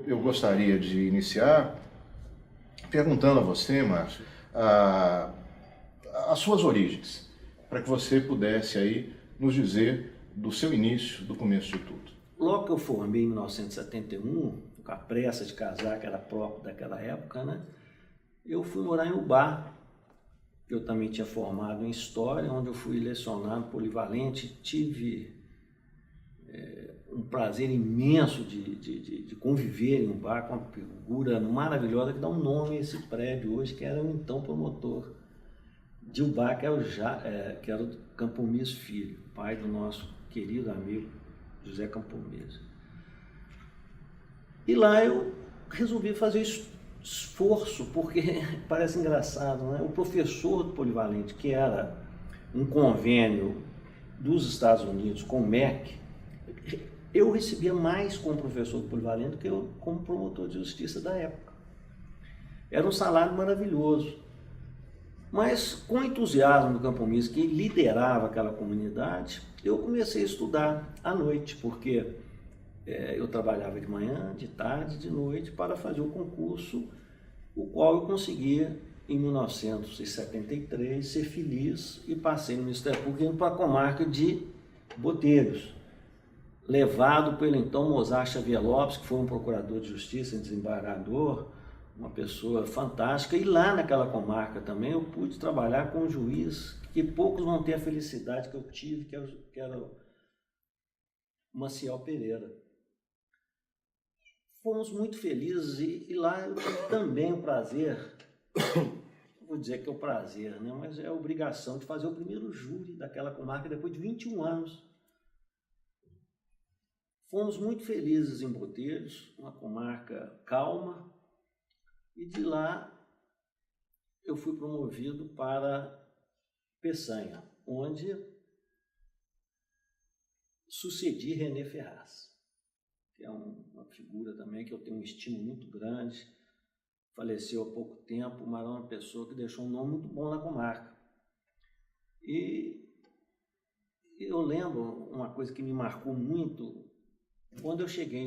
Eu gostaria de iniciar perguntando a você, Márcio, as suas origens, para que você pudesse aí nos dizer do seu início, do começo de tudo. Logo que eu formei em 1971, com a pressa de casar, que era próprio daquela época, né? Eu fui morar em Ubá. Eu também tinha formado em História, onde eu fui lecionado polivalente. Tive um prazer imenso de conviver em Ubá com uma figura maravilhosa que dá um nome a esse prédio hoje, que era o então promotor de Ubá, que era o Campomis Filho, pai do nosso querido amigo José Campomis. E lá eu resolvi fazer esforço, porque parece engraçado, né? O professor do polivalente, que era um convênio dos Estados Unidos com o MEC, eu recebia mais como professor do polivalente do que eu como promotor de justiça da época. Era um salário maravilhoso. Mas com o entusiasmo do Campomis, que liderava aquela comunidade, eu comecei a estudar à noite, porque eu trabalhava de manhã, de tarde, de noite, para fazer o concurso, o qual eu conseguia, em 1973, ser feliz e passei no Ministério Público indo para a comarca de Botelhos, levado pelo então Mozart Xavier Lopes, que foi um procurador de justiça, um desembargador, uma pessoa fantástica. E lá naquela comarca também eu pude trabalhar com um juiz que poucos vão ter a felicidade que eu tive, que era o Maciel Pereira. Fomos muito felizes e lá eu tive também o prazer, vou dizer que é o prazer, né? Mas é a obrigação de fazer o primeiro júri daquela comarca depois de 21 anos. Fomos muito felizes em Botelhos, uma comarca calma, e de lá eu fui promovido para Peçanha, onde sucedi René Ferraz, que é uma figura também que eu tenho um estímulo muito grande. Faleceu há pouco tempo, mas é uma pessoa que deixou um nome muito bom na comarca. E eu lembro uma coisa que me marcou muito. Quando eu cheguei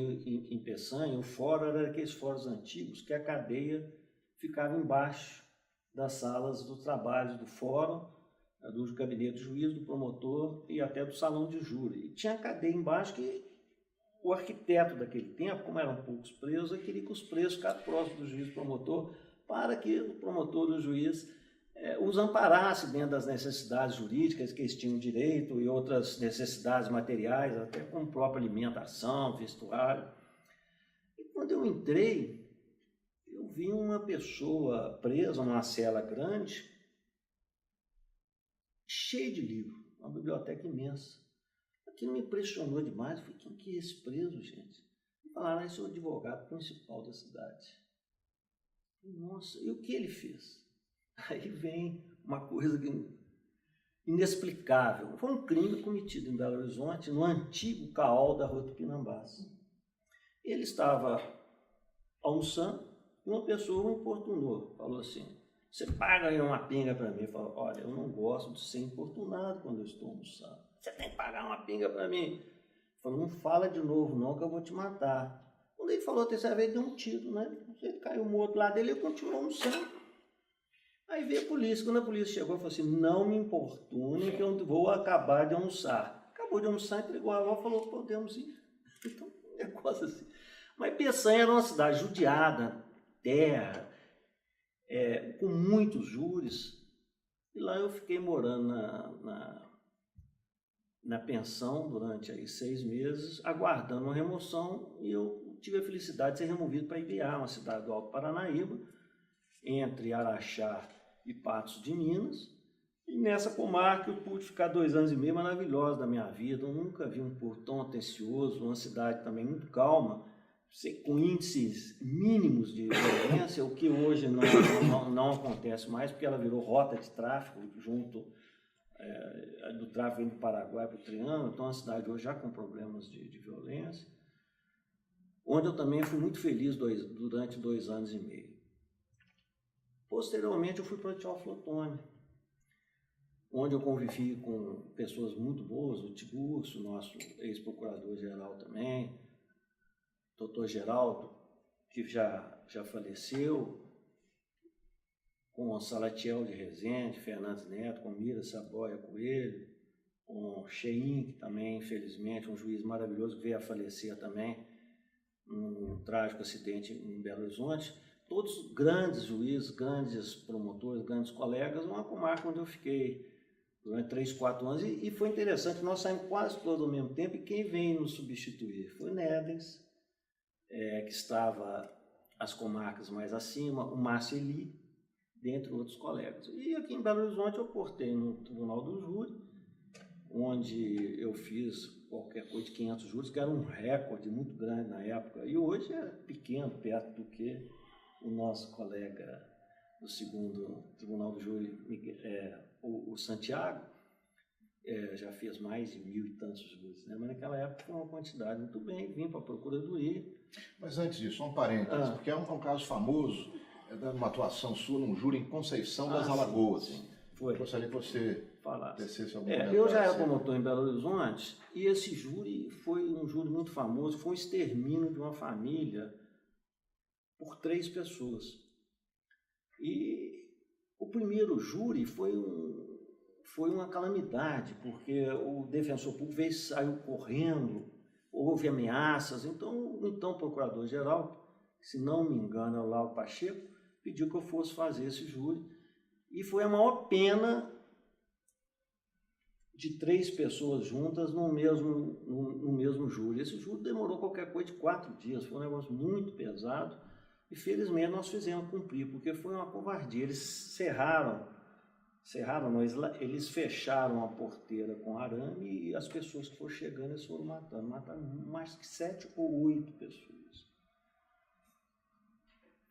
em Peçanha, o fórum era aqueles fóruns antigos que a cadeia ficava embaixo das salas dos trabalhos do fórum, do gabinete do juiz, do promotor e até do salão de júri. E tinha a cadeia embaixo que o arquiteto daquele tempo, como eram poucos presos, queria que os presos ficassem próximos do juiz e do promotor para que o promotor e o juiz os amparasse dentro das necessidades jurídicas que eles tinham direito e outras necessidades materiais, até como própria alimentação, vestuário. E quando eu entrei, eu vi uma pessoa presa numa cela grande, cheia de livros, uma biblioteca imensa. Aquilo me impressionou demais. Eu falei, quem que é esse preso, gente? E falaram, esse é o advogado principal da cidade. Nossa, e o que ele fez? Aí vem uma coisa inexplicável. Foi um crime cometido em Belo Horizonte, no antigo caol da Rua Tupinambás. Ele estava almoçando e uma pessoa o importunou. Falou assim, você paga aí uma pinga para mim? Ele falou, olha, eu não gosto de ser importunado quando eu estou almoçando. Você tem que pagar uma pinga para mim. Ele falou, não fala de novo não que eu vou te matar. Quando ele falou a terceira vez, deu um tiro, né? Ele caiu morto lá dele e continuou almoçando. Aí veio a polícia. Quando a polícia chegou, falou assim, não me importune que eu vou acabar de almoçar. Acabou de almoçar, entregou a avó e falou, podemos ir. Então, um negócio assim. Mas Peçanha era uma cidade judiada, terra, com muitos júris. E lá eu fiquei morando na pensão durante aí 6 meses, aguardando uma remoção, e eu tive a felicidade de ser removido para Ibiá, uma cidade do Alto Paranaíba, entre Araxá e Patos de Minas. E nessa comarca eu pude ficar 2 anos e meio maravilhosos da minha vida. Eu nunca vi um povo tão atencioso, uma cidade também muito calma, com índices mínimos de violência, o que hoje não acontece mais, porque ela virou rota de tráfico junto do tráfico indo do Paraguai para o Triângulo. Então a cidade hoje já com problemas de violência, onde eu também fui muito feliz durante 2 anos e meio. Posteriormente eu fui para o Teófilo Otoni, onde eu convivi com pessoas muito boas, o Tiburcio, nosso ex-procurador-geral também, doutor Geraldo, que já faleceu, com Salatiel de Rezende, Fernandes Neto, com Mira Saboia Coelho, com Cheim, que também, infelizmente, um juiz maravilhoso que veio a falecer também num trágico acidente em Belo Horizonte. Todos grandes juízes, grandes promotores, grandes colegas, uma comarca onde eu fiquei durante 3, 4 anos, e foi interessante, nós saímos quase todos ao mesmo tempo, e quem veio nos substituir foi o Nédens, que estava as comarcas mais acima, o Márcio Eli, dentre outros colegas. E aqui em Belo Horizonte eu portei no Tribunal do Júri, onde eu fiz qualquer coisa de 500 júris, que era um recorde muito grande na época, e hoje é pequeno, perto do que o nosso colega do segundo Tribunal do Júri, o Santiago, já fez mais de 1000 e tantos júris, né? Mas naquela época foi uma quantidade muito bem, vim para a Procuradoria. Mas antes disso, um parênteses, porque é um caso famoso, uma atuação sua num júri em Conceição das Alagoas. Sim. Foi. Eu gostaria que você tecesse algum comentário. Eu já era promotor em Belo Horizonte, e esse júri foi um júri muito famoso, foi um extermínio de uma família por 3 pessoas. E o primeiro júri foi uma calamidade, porque o defensor público saiu correndo, houve ameaças, então o procurador-geral, se não me engano, é o Lauro Pacheco, pediu que eu fosse fazer esse júri, e foi a maior pena de 3 pessoas juntas no mesmo júri. Esse júri demorou qualquer coisa de 4 dias, foi um negócio muito pesado, e felizmente nós fizemos cumprir, porque foi uma covardia. Eles eles fecharam a porteira com arame, e as pessoas que foram chegando, eles foram mataram mais que 7 ou 8 pessoas.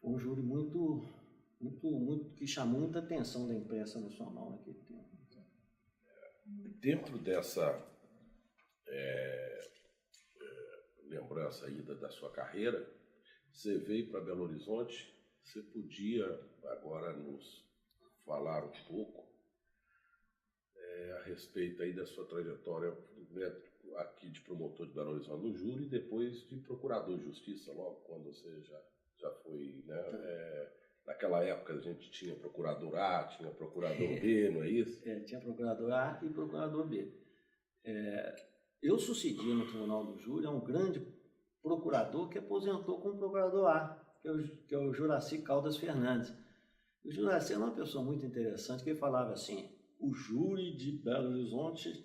Foi um júri muito, que chamou muita atenção da imprensa nacional naquele tempo. Dentro dessa lembrança aí da sua carreira, você veio para Belo Horizonte, você podia agora nos falar um pouco a respeito aí da sua trajetória, né, aqui de promotor de Belo Horizonte no júri e depois de procurador de justiça, logo quando você já foi, né? Naquela época a gente tinha procurador A, tinha procurador B, não é isso? Tinha procurador A e procurador B. Eu sucedi no Tribunal do Júri a um grande procurador que aposentou como procurador A, que é o Juraci Caldas Fernandes. O Juraci era uma pessoa muito interessante, que ele falava assim: o júri de Belo Horizonte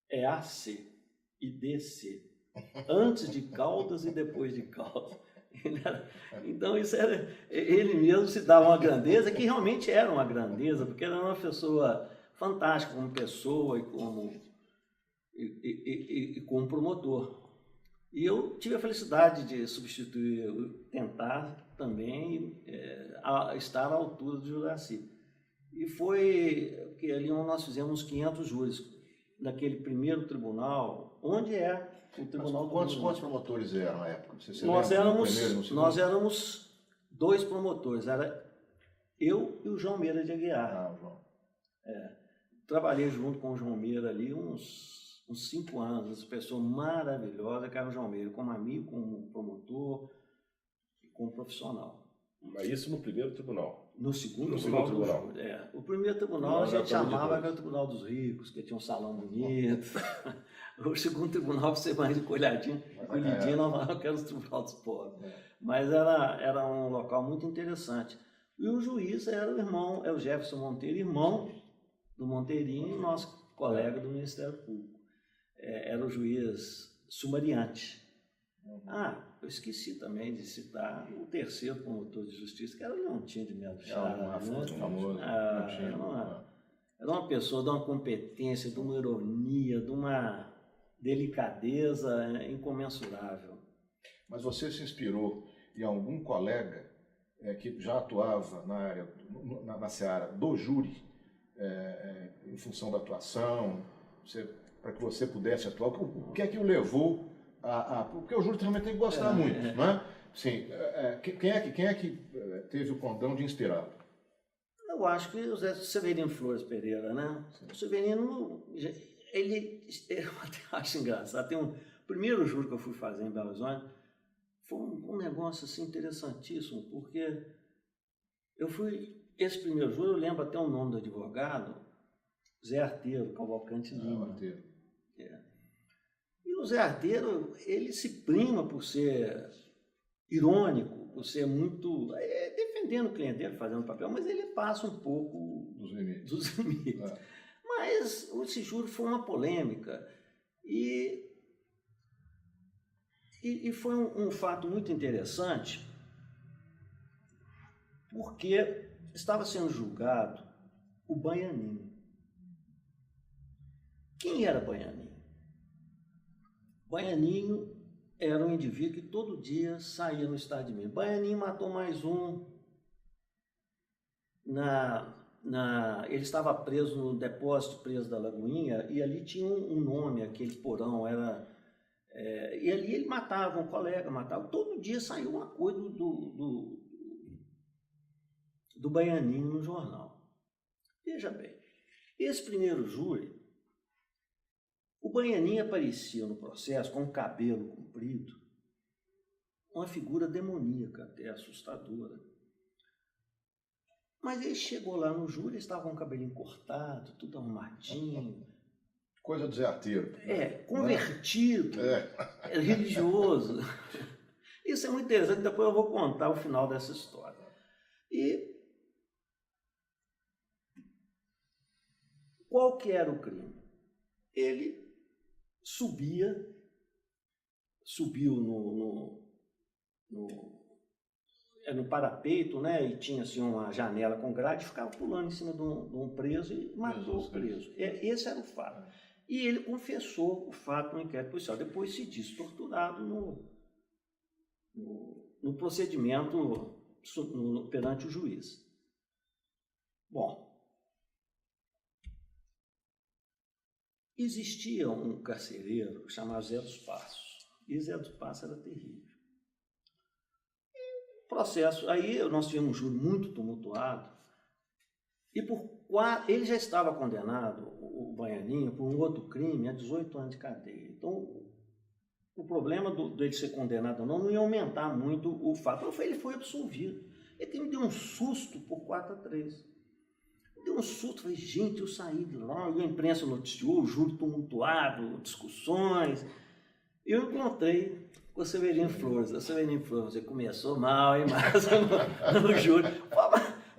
é AC e DC, antes de Caldas e depois de Caldas. Então isso era, ele mesmo se dava uma grandeza, que realmente era uma grandeza, porque era uma pessoa fantástica como pessoa e como promotor. E eu tive a felicidade de substituir, tentar também estar à altura do Juraci. E foi que ali nós fizemos 500 júris, naquele primeiro tribunal, onde o Tribunal. Quantos promotores eram na época? Nós éramos 2 promotores, era eu e o João Meira de Aguiar. O João. Trabalhei junto com o João Meira ali uns 5 anos, essa pessoa maravilhosa que era o João Meira, como amigo, como promotor e como profissional. Mas isso no primeiro tribunal? No segundo tribunal. O primeiro tribunal a gente chamava, que era o Tribunal dos Ricos, que tinha um salão bonito. O segundo tribunal, para ser mais encolhidinho, nós falávamos que era o Tribunal dos Pobres. Mas era um local muito interessante. E o juiz era o Jefferson Monteiro, irmão do Monteirinho, nosso colega do Ministério Público. Era o juiz sumariante. Eu esqueci também de citar o terceiro promotor de justiça, que era o Leontinho de Melo Chaves. Era uma pessoa de uma competência, de uma ironia, de uma delicadeza incomensurável. Mas você se inspirou em algum colega que já atuava na área, na seara do júri, em função da atuação, para que você pudesse atuar? O que é que o levou porque o júri também tem que gostar muito, não é? Sim, quem é que teve o condão de inspirá-lo? Eu acho que o Zé Severino Flores Pereira, né? Sim. O Severino, eu até acho engraçado. O primeiro júri que eu fui fazer em Belo Horizonte foi um negócio assim interessantíssimo, porque esse primeiro júri, eu lembro até o nome do advogado, Zé Arteiro Cavalcante Lima. Arteiro. E o Zé Arteiro, ele se prima por ser irônico, por ser muito... defendendo o cliente dele, fazendo papel, mas ele passa um pouco Dos limites. Dos limites. Mas esse júri foi uma polêmica e foi um fato muito interessante, porque estava sendo julgado o Baianinho. Quem era Baianinho? Baianinho era um indivíduo que todo dia saía no estado de Minas. Baianinho matou mais um. Ele estava preso no depósito preso da Lagoinha e ali tinha um nome, aquele porão, e ali ele matava um colega, todo dia saiu uma coisa do Baianinho no jornal. Veja bem, esse primeiro júri, o Baianinho aparecia no processo com um cabelo comprido, uma figura demoníaca, até assustadora. Mas ele chegou lá no júri, estava com o cabelinho cortado, tudo arrumadinho. Coisa do Zé Arteiro. Convertido, religioso. Isso é muito interessante, depois eu vou contar o final dessa história. E qual que era o crime? Ele subiu no parapeito, né? E tinha assim uma janela com grade, ficava pulando em cima de um preso e matou o preso. Esse era o fato. E ele confessou o fato no inquérito policial. Depois se diz torturado no procedimento perante o juiz. Bom, existia um carcereiro chamado Zé dos Passos. E Zé dos Passos era terrível. Processo, aí nós tivemos um júri muito tumultuado e ele já estava condenado, o Baianinho, por um outro crime a 18 anos de cadeia. Então, o problema dele ser condenado ou não ia aumentar muito o fato. Ele foi absolvido. Ele me deu um susto por 4-3. Me deu um susto, falei, gente, eu saí de lá, e a imprensa noticiou, o júri tumultuado, discussões. Eu encontrei com o Severino Flores. O Severino Flores, você começou mal, hein, mas no júri. Pô,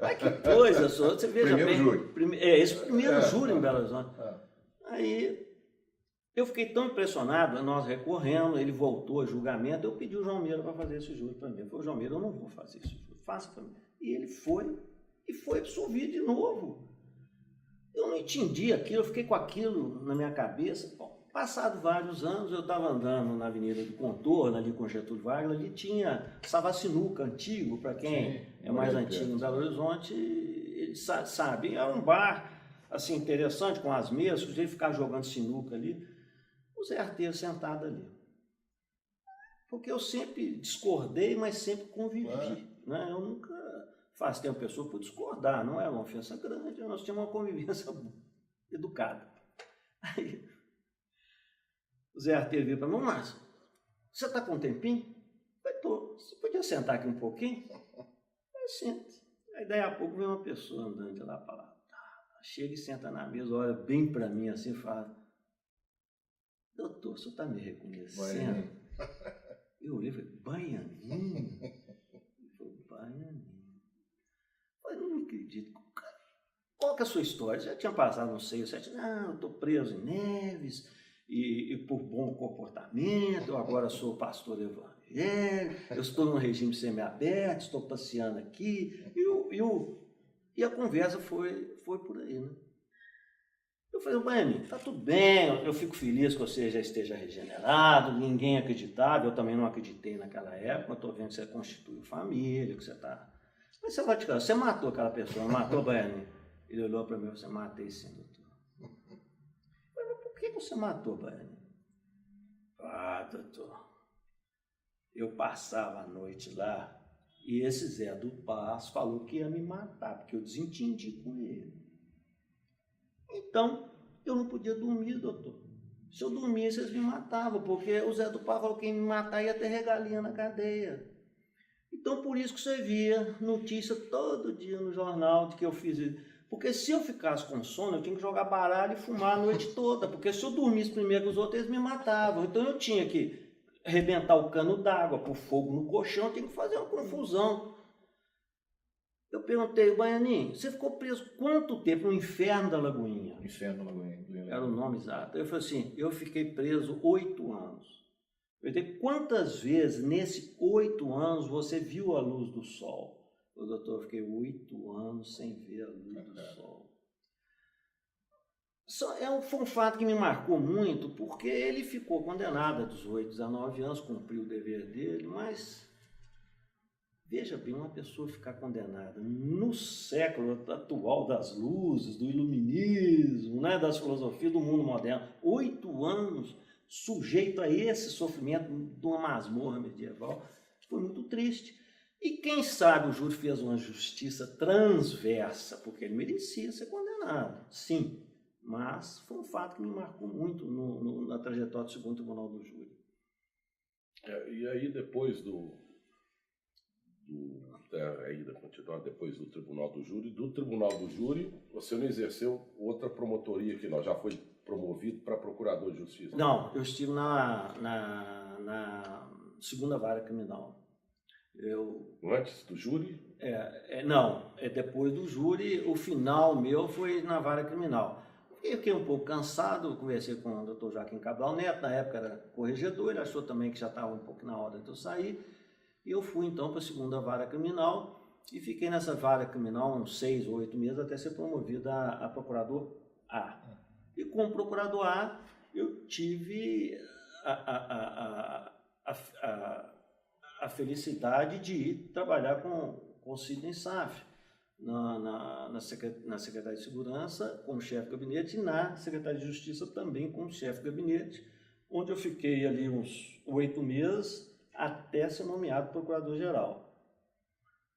mas que coisa, senhor. Você veja primeiro bem. Júri. Esse primeiro júri em Belo Horizonte. Aí eu fiquei tão impressionado, nós recorremos, ele voltou a julgamento, eu pedi o João Meira para fazer esse júri para mim. Eu falei, João Meira, eu não vou fazer esse júri, faça para mim. E ele foi absolvido de novo. Eu não entendi aquilo, eu fiquei com aquilo na minha cabeça. Bom, passado vários anos, eu estava andando na Avenida do Contorno, ali com Getúlio Vargas, ali tinha Savasinuca antigo, para quem é mais antigo em Belo Horizonte, ele sabe, era um bar assim interessante, com as mesas, ele ficava jogando sinuca ali, o Zé Arteiro sentado ali. Porque eu sempre discordei, mas sempre convivi, né? Eu nunca afastei uma pessoa por discordar, não é uma ofensa grande, nós tínhamos uma convivência educada. Aí, o Zé Arteiro veio para mim, Márcio, você está com um tempinho? Eu falei, tô. Você podia sentar aqui um pouquinho? Eu sento. Aí daí a pouco vem uma pessoa andando de lá para lá. Chega e senta na mesa, olha bem para mim assim e fala, doutor, o senhor está me reconhecendo? Eu olhei e falei, Baianinho? Ele falou, Baianinho. Eu falei, não acredito. Qual que é a sua história? Já tinha passado uns 6 ou 7 anos. Não, eu estou preso em Neves e por bom comportamento, eu agora sou pastor evangélico, eu estou num regime semiaberto, estou passeando aqui. E a conversa foi por aí, né? Eu falei, Baianinho, tá tudo bem, eu fico feliz que você já esteja regenerado, ninguém acreditava, eu também não acreditei naquela época, eu estou vendo que você constituiu família, que você está... Mas você vai te casar, você matou aquela pessoa, não matou, Baianinho? Ele olhou para mim e falou, você matei sim, doutor. Eu falei, mas por que você matou, Baianinho? Ah, doutor, eu passava a noite lá, e esse Zé do Passo falou que ia me matar, porque eu desentendi com ele. Então, eu não podia dormir, doutor. Se eu dormisse, eles me matavam, porque o Zé do Pau falou que quem me matar ia ter regalia na cadeia. Então, por isso que você via notícia todo dia no jornal de que eu fiz isso. Porque se eu ficasse com sono, eu tinha que jogar baralho e fumar a noite toda. Porque se eu dormisse primeiro que os outros, eles me matavam. Então, eu tinha que arrebentar o cano d'água, pôr fogo no colchão, eu tinha que fazer uma confusão. Eu perguntei, Baianinho, você ficou preso quanto tempo no Inferno da Lagoinha? Inferno da Lagoinha. Era o nome exato. Eu falei assim, eu fiquei preso 8 anos. Eu disse, quantas vezes nesses 8 anos você viu a luz do sol? O doutor, eu fiquei 8 anos sem ver a luz do sol. Foi um fato que me marcou muito, porque ele ficou condenado a 18, 19 anos, cumpriu o dever dele, mas veja bem, uma pessoa ficar condenada no século atual das luzes, do iluminismo, né, das filosofias do mundo moderno, 8 anos sujeito a esse sofrimento de uma masmorra medieval, foi muito triste. E quem sabe o júri fez uma justiça transversa, porque ele merecia ser condenado, sim, mas foi um fato que me marcou muito na trajetória do segundo tribunal do júri. E aí depois ainda continuar depois do Tribunal do Júri, você não exerceu outra promotoria que não, já foi promovido para procurador de justiça? Não, eu estive na segunda vara criminal. Antes do júri? Não, depois do júri, o final meu foi na vara criminal. Eu fiquei um pouco cansado, conversei com o Dr. Joaquim Cabral Neto, na época era corregedor, ele achou também que já estava um pouco na hora de eu sair. E eu fui então para a segunda vara criminal e fiquei nessa vara criminal uns 6 ou 8 meses até ser promovido a procurador A. E como procurador A, eu tive a felicidade de ir trabalhar com o Sidney Saffi na Secretaria de Segurança como chefe de gabinete e na Secretaria de Justiça também como chefe de gabinete, onde eu fiquei ali uns 8 meses até ser nomeado procurador-geral.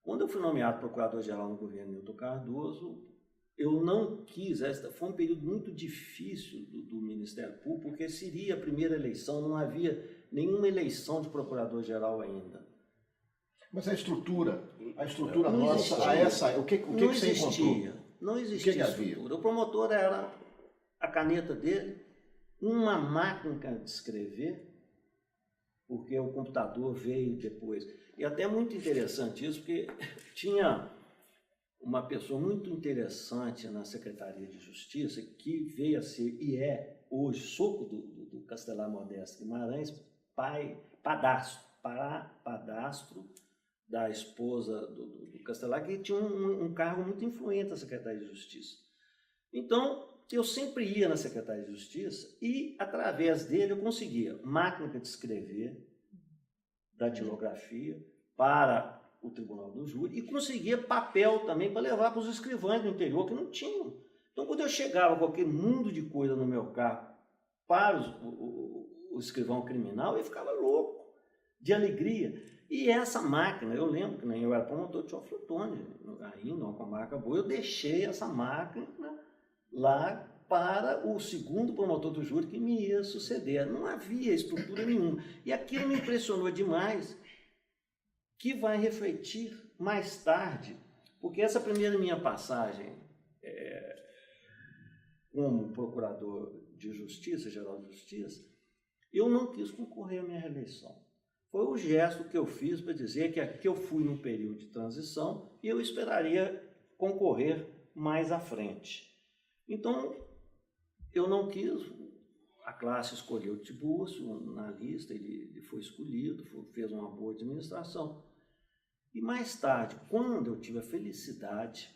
Quando eu fui nomeado procurador-geral no governo Nilton Cardoso, eu não quis, foi um período muito difícil do Ministério Público, porque seria a primeira eleição, não havia nenhuma eleição de procurador-geral ainda. Mas a estrutura não nossa, existia. o que você encontrou? Não existia estrutura. O promotor era a caneta dele, uma máquina de escrever, porque o computador veio depois. E até muito interessante isso, porque tinha uma pessoa muito interessante na Secretaria de Justiça, que veio a ser, e é hoje, soco do Castelar Modesto Guimarães, padastro da esposa do Castelar, que tinha um cargo muito influente na Secretaria de Justiça. Então, eu sempre ia na Secretaria de Justiça e, através dele, eu conseguia máquina de escrever, datilografia, para o Tribunal do Júri, e conseguia papel também para levar para os escrivães do interior, que não tinham. Então, quando eu chegava com aquele mundo de coisa no meu carro para o escrivão criminal, eu ficava louco, de alegria. E essa máquina, eu lembro que eu era promotor de Teófilo Otoni, ainda com a marca boa, eu deixei essa máquina lá para o segundo promotor do júri que me ia suceder. Não havia estrutura nenhuma. E aquilo me impressionou demais, que vai refletir mais tarde, porque essa primeira minha passagem como procurador de justiça, geral de justiça, eu não quis concorrer à minha reeleição. Foi o gesto que eu fiz para dizer que aqui eu fui num período de transição e eu esperaria concorrer mais à frente. Então, eu não quis, a classe escolheu o Tibúrcio na lista, ele foi escolhido, fez uma boa administração. E mais tarde, quando eu tive a felicidade,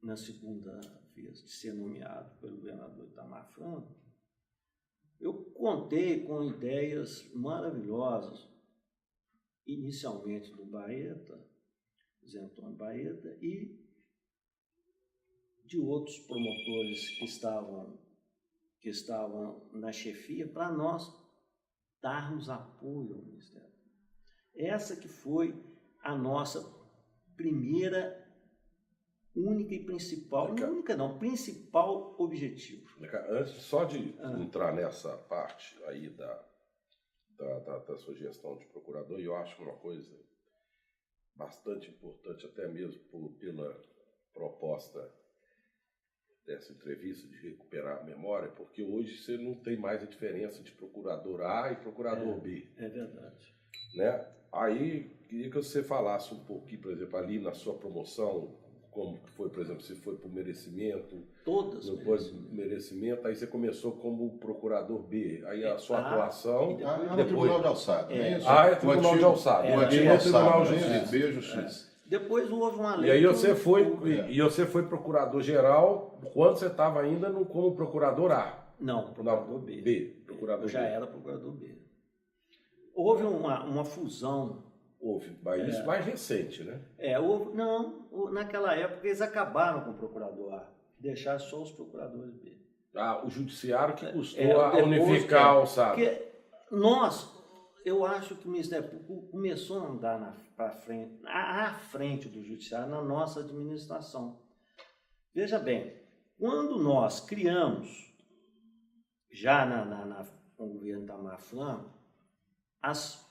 na segunda vez, de ser nomeado pelo governador Itamar Franco, eu contei com ideias maravilhosas, inicialmente do Baeta, Zé Antônio Baeta, e de outros promotores que estavam na chefia, para nós darmos apoio ao Ministério. Essa que foi a nossa primeira única e principal, não única não, principal objetivo. Antes só de entrar nessa parte aí da sua gestão de procurador, eu acho uma coisa bastante importante, até mesmo pela proposta dessa entrevista de recuperar a memória, porque hoje você não tem mais a diferença de procurador A e procurador B. É verdade. Né? Aí, queria que você falasse um pouquinho, por exemplo, ali na sua promoção, como foi, por exemplo, se foi por merecimento. Todas depois merecimento. Aí você começou como procurador B. Aí a sua atuação... No Tribunal de Alçada, não é isso? É Tribunal de Alçada. O antigo Tribunal de Justiça. Depois houve uma lei... E aí você foi procurador-geral quando você estava ainda como procurador A. Não, procurador B. Procurador Eu já B. era procurador B. Houve uma fusão. Houve, mas isso mais recente, né? Naquela época eles acabaram com o procurador A, deixaram só os procuradores B. O judiciário que custou a unificar o SAD. Eu acho que o Ministério Público começou a andar à frente do judiciário na nossa administração. Veja bem, quando nós criamos, já com o governo Itamar Franco, as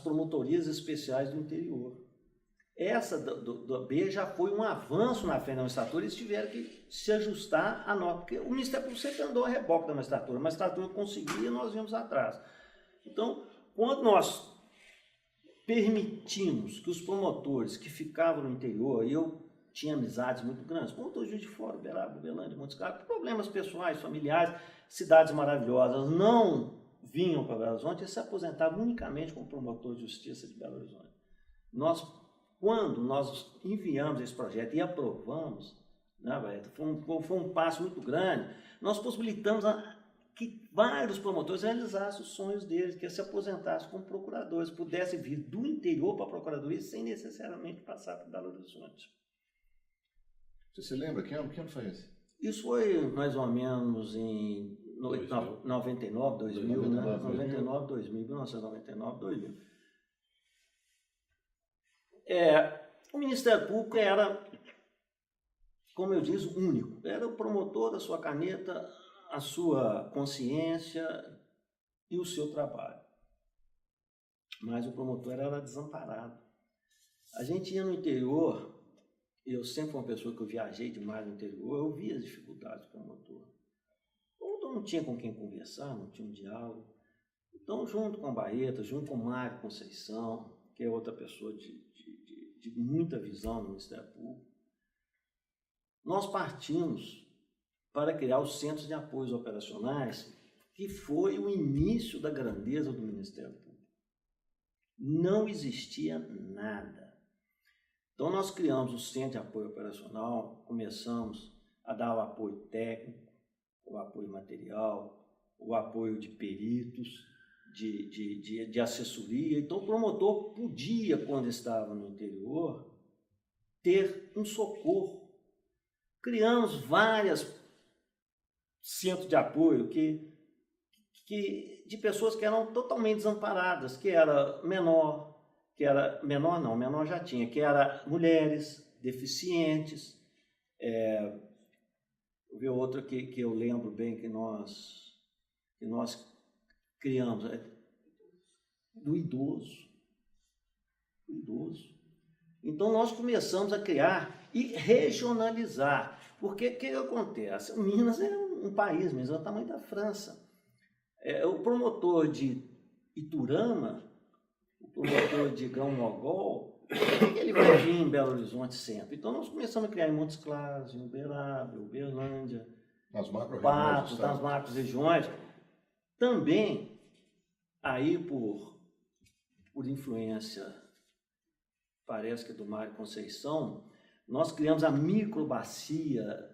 promotorias especiais do interior. Essa do B já foi um avanço na frente da magistratura, eles tiveram que se ajustar à norma, porque o Ministério Público sempre andou a reboque da magistratura, a magistratura conseguia e nós íamos atrás. Então, quando nós permitimos que os promotores que ficavam no interior, e eu tinha amizades muito grandes, promotor Juiz de Fora, Uberaba, Uberlândia, Montes Claros, problemas pessoais, familiares, cidades maravilhosas, não vinham para Belo Horizonte e se aposentavam unicamente como promotor de justiça de Belo Horizonte. Quando nós enviamos esse projeto e aprovamos, né, Baeta, foi um passo muito grande, nós possibilitamos que vários promotores realizassem os sonhos deles, que se aposentassem como procuradores, pudessem vir do interior para a procuradoria sem necessariamente passar por Belo Horizonte. Você se lembra? Que ano foi esse? Isso foi mais ou menos em 99, 2000, né? 99, 2000, 1999, 2000. O Ministério Público era, como eu disse, único. Era o promotor da sua caneta, a sua consciência e o seu trabalho. Mas o promotor era desamparado. A gente ia no interior, eu sempre fui uma pessoa que eu viajei demais no interior, eu via as dificuldades do promotor. Não tinha com quem conversar, não tinha um diálogo. Então, junto com a Baeta, junto com o Mário Conceição, que é outra pessoa de muita visão no Ministério Público, nós partimos para criar os centros de apoios operacionais, que foi o início da grandeza do Ministério Público. Não existia nada. Então, nós criamos o centro de apoio operacional, começamos a dar o apoio técnico, o apoio material, o apoio de peritos, de assessoria. Então, o promotor podia, quando estava no interior, ter um socorro. Criamos vários centros de apoio de pessoas que eram totalmente desamparadas, que era menor já tinha, que era mulheres, deficientes. Vou ver outra que eu lembro bem que nós criamos, do idoso. Então, nós começamos a criar e regionalizar. Porque o que acontece? Minas é um país, Minas é o tamanho da França. O promotor de Iturama, o promotor de Grão-Mogol, ele vai vir em Belo Horizonte sempre. Então, nós começamos a criar em Montes Claros, em Uberaba, Uberlândia, nas macro-regiões. Também, aí por influência, parece que do Mário Conceição, nós criamos a microbacia.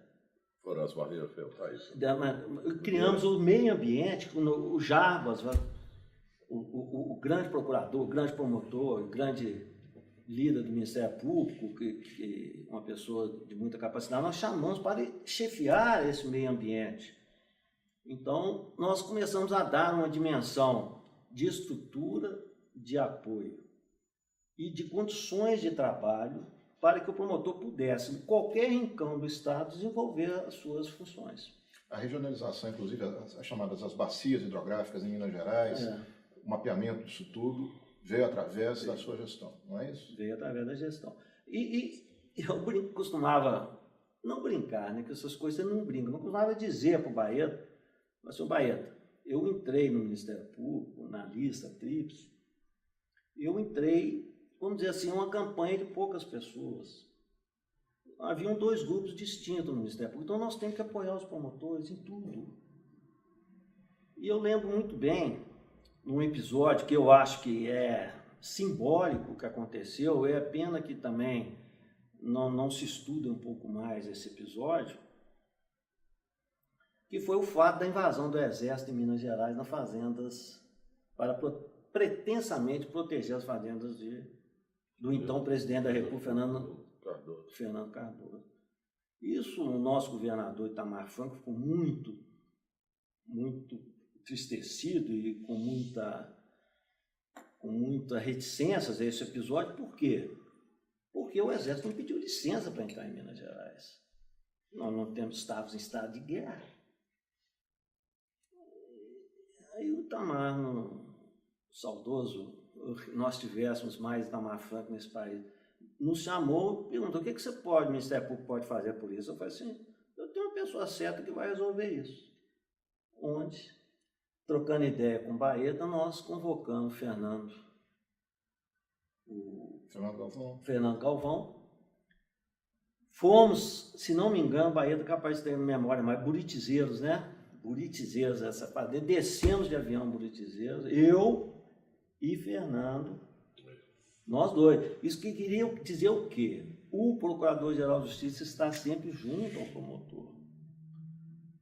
Foram as barreiras feudais. Criamos o meio ambiente, o Jarbas, o grande procurador, o grande promotor, o grande líder do Ministério Público, que uma pessoa de muita capacidade, nós chamamos para chefiar esse meio ambiente. Então, nós começamos a dar uma dimensão de estrutura, de apoio e de condições de trabalho para que o promotor pudesse, em qualquer rincão do Estado, desenvolver as suas funções. A regionalização, inclusive, as chamadas as bacias hidrográficas em Minas Gerais, o mapeamento disso tudo veio através da sua gestão, não é isso? Veio através da gestão. E eu costumava, não brincar, né, que essas coisas não brincam, eu costumava dizer para o Baeta, assim, Baeta, eu entrei no Ministério Público, na lista tríplice, eu entrei, vamos dizer assim, uma campanha de poucas pessoas. Haviam 2 grupos distintos no Ministério Público, então nós temos que apoiar os promotores em tudo. E eu lembro muito bem, num episódio que eu acho que é simbólico que aconteceu, é pena que também não se estuda um pouco mais esse episódio, que foi o fato da invasão do Exército em Minas Gerais nas fazendas, para pretensamente proteger as fazendas do então presidente da República, Fernando Cardoso. Isso, o nosso governador Itamar Franco ficou muito entristecido e com muita reticência a esse episódio. Por quê? Porque o Exército não pediu licença para entrar em Minas Gerais. Nós não estávamos em estado de guerra. Aí o Itamar, saudoso, nós tivéssemos mais Itamar Franco nesse país, nos chamou, perguntou: o que você pode, o Ministério Público pode fazer por isso? Eu falei assim: eu tenho uma pessoa certa que vai resolver isso. Onde, trocando ideia com o Baeta, nós convocamos Fernando Galvão. Fomos, se não me engano, Baeta capaz de ter memória, mas buritizeiros, né? Buritizeiros, essa parte. Descemos de avião buritizeiros, eu e Fernando, nós 2. Isso que queria dizer o quê? O Procurador-Geral de Justiça está sempre junto ao promotor.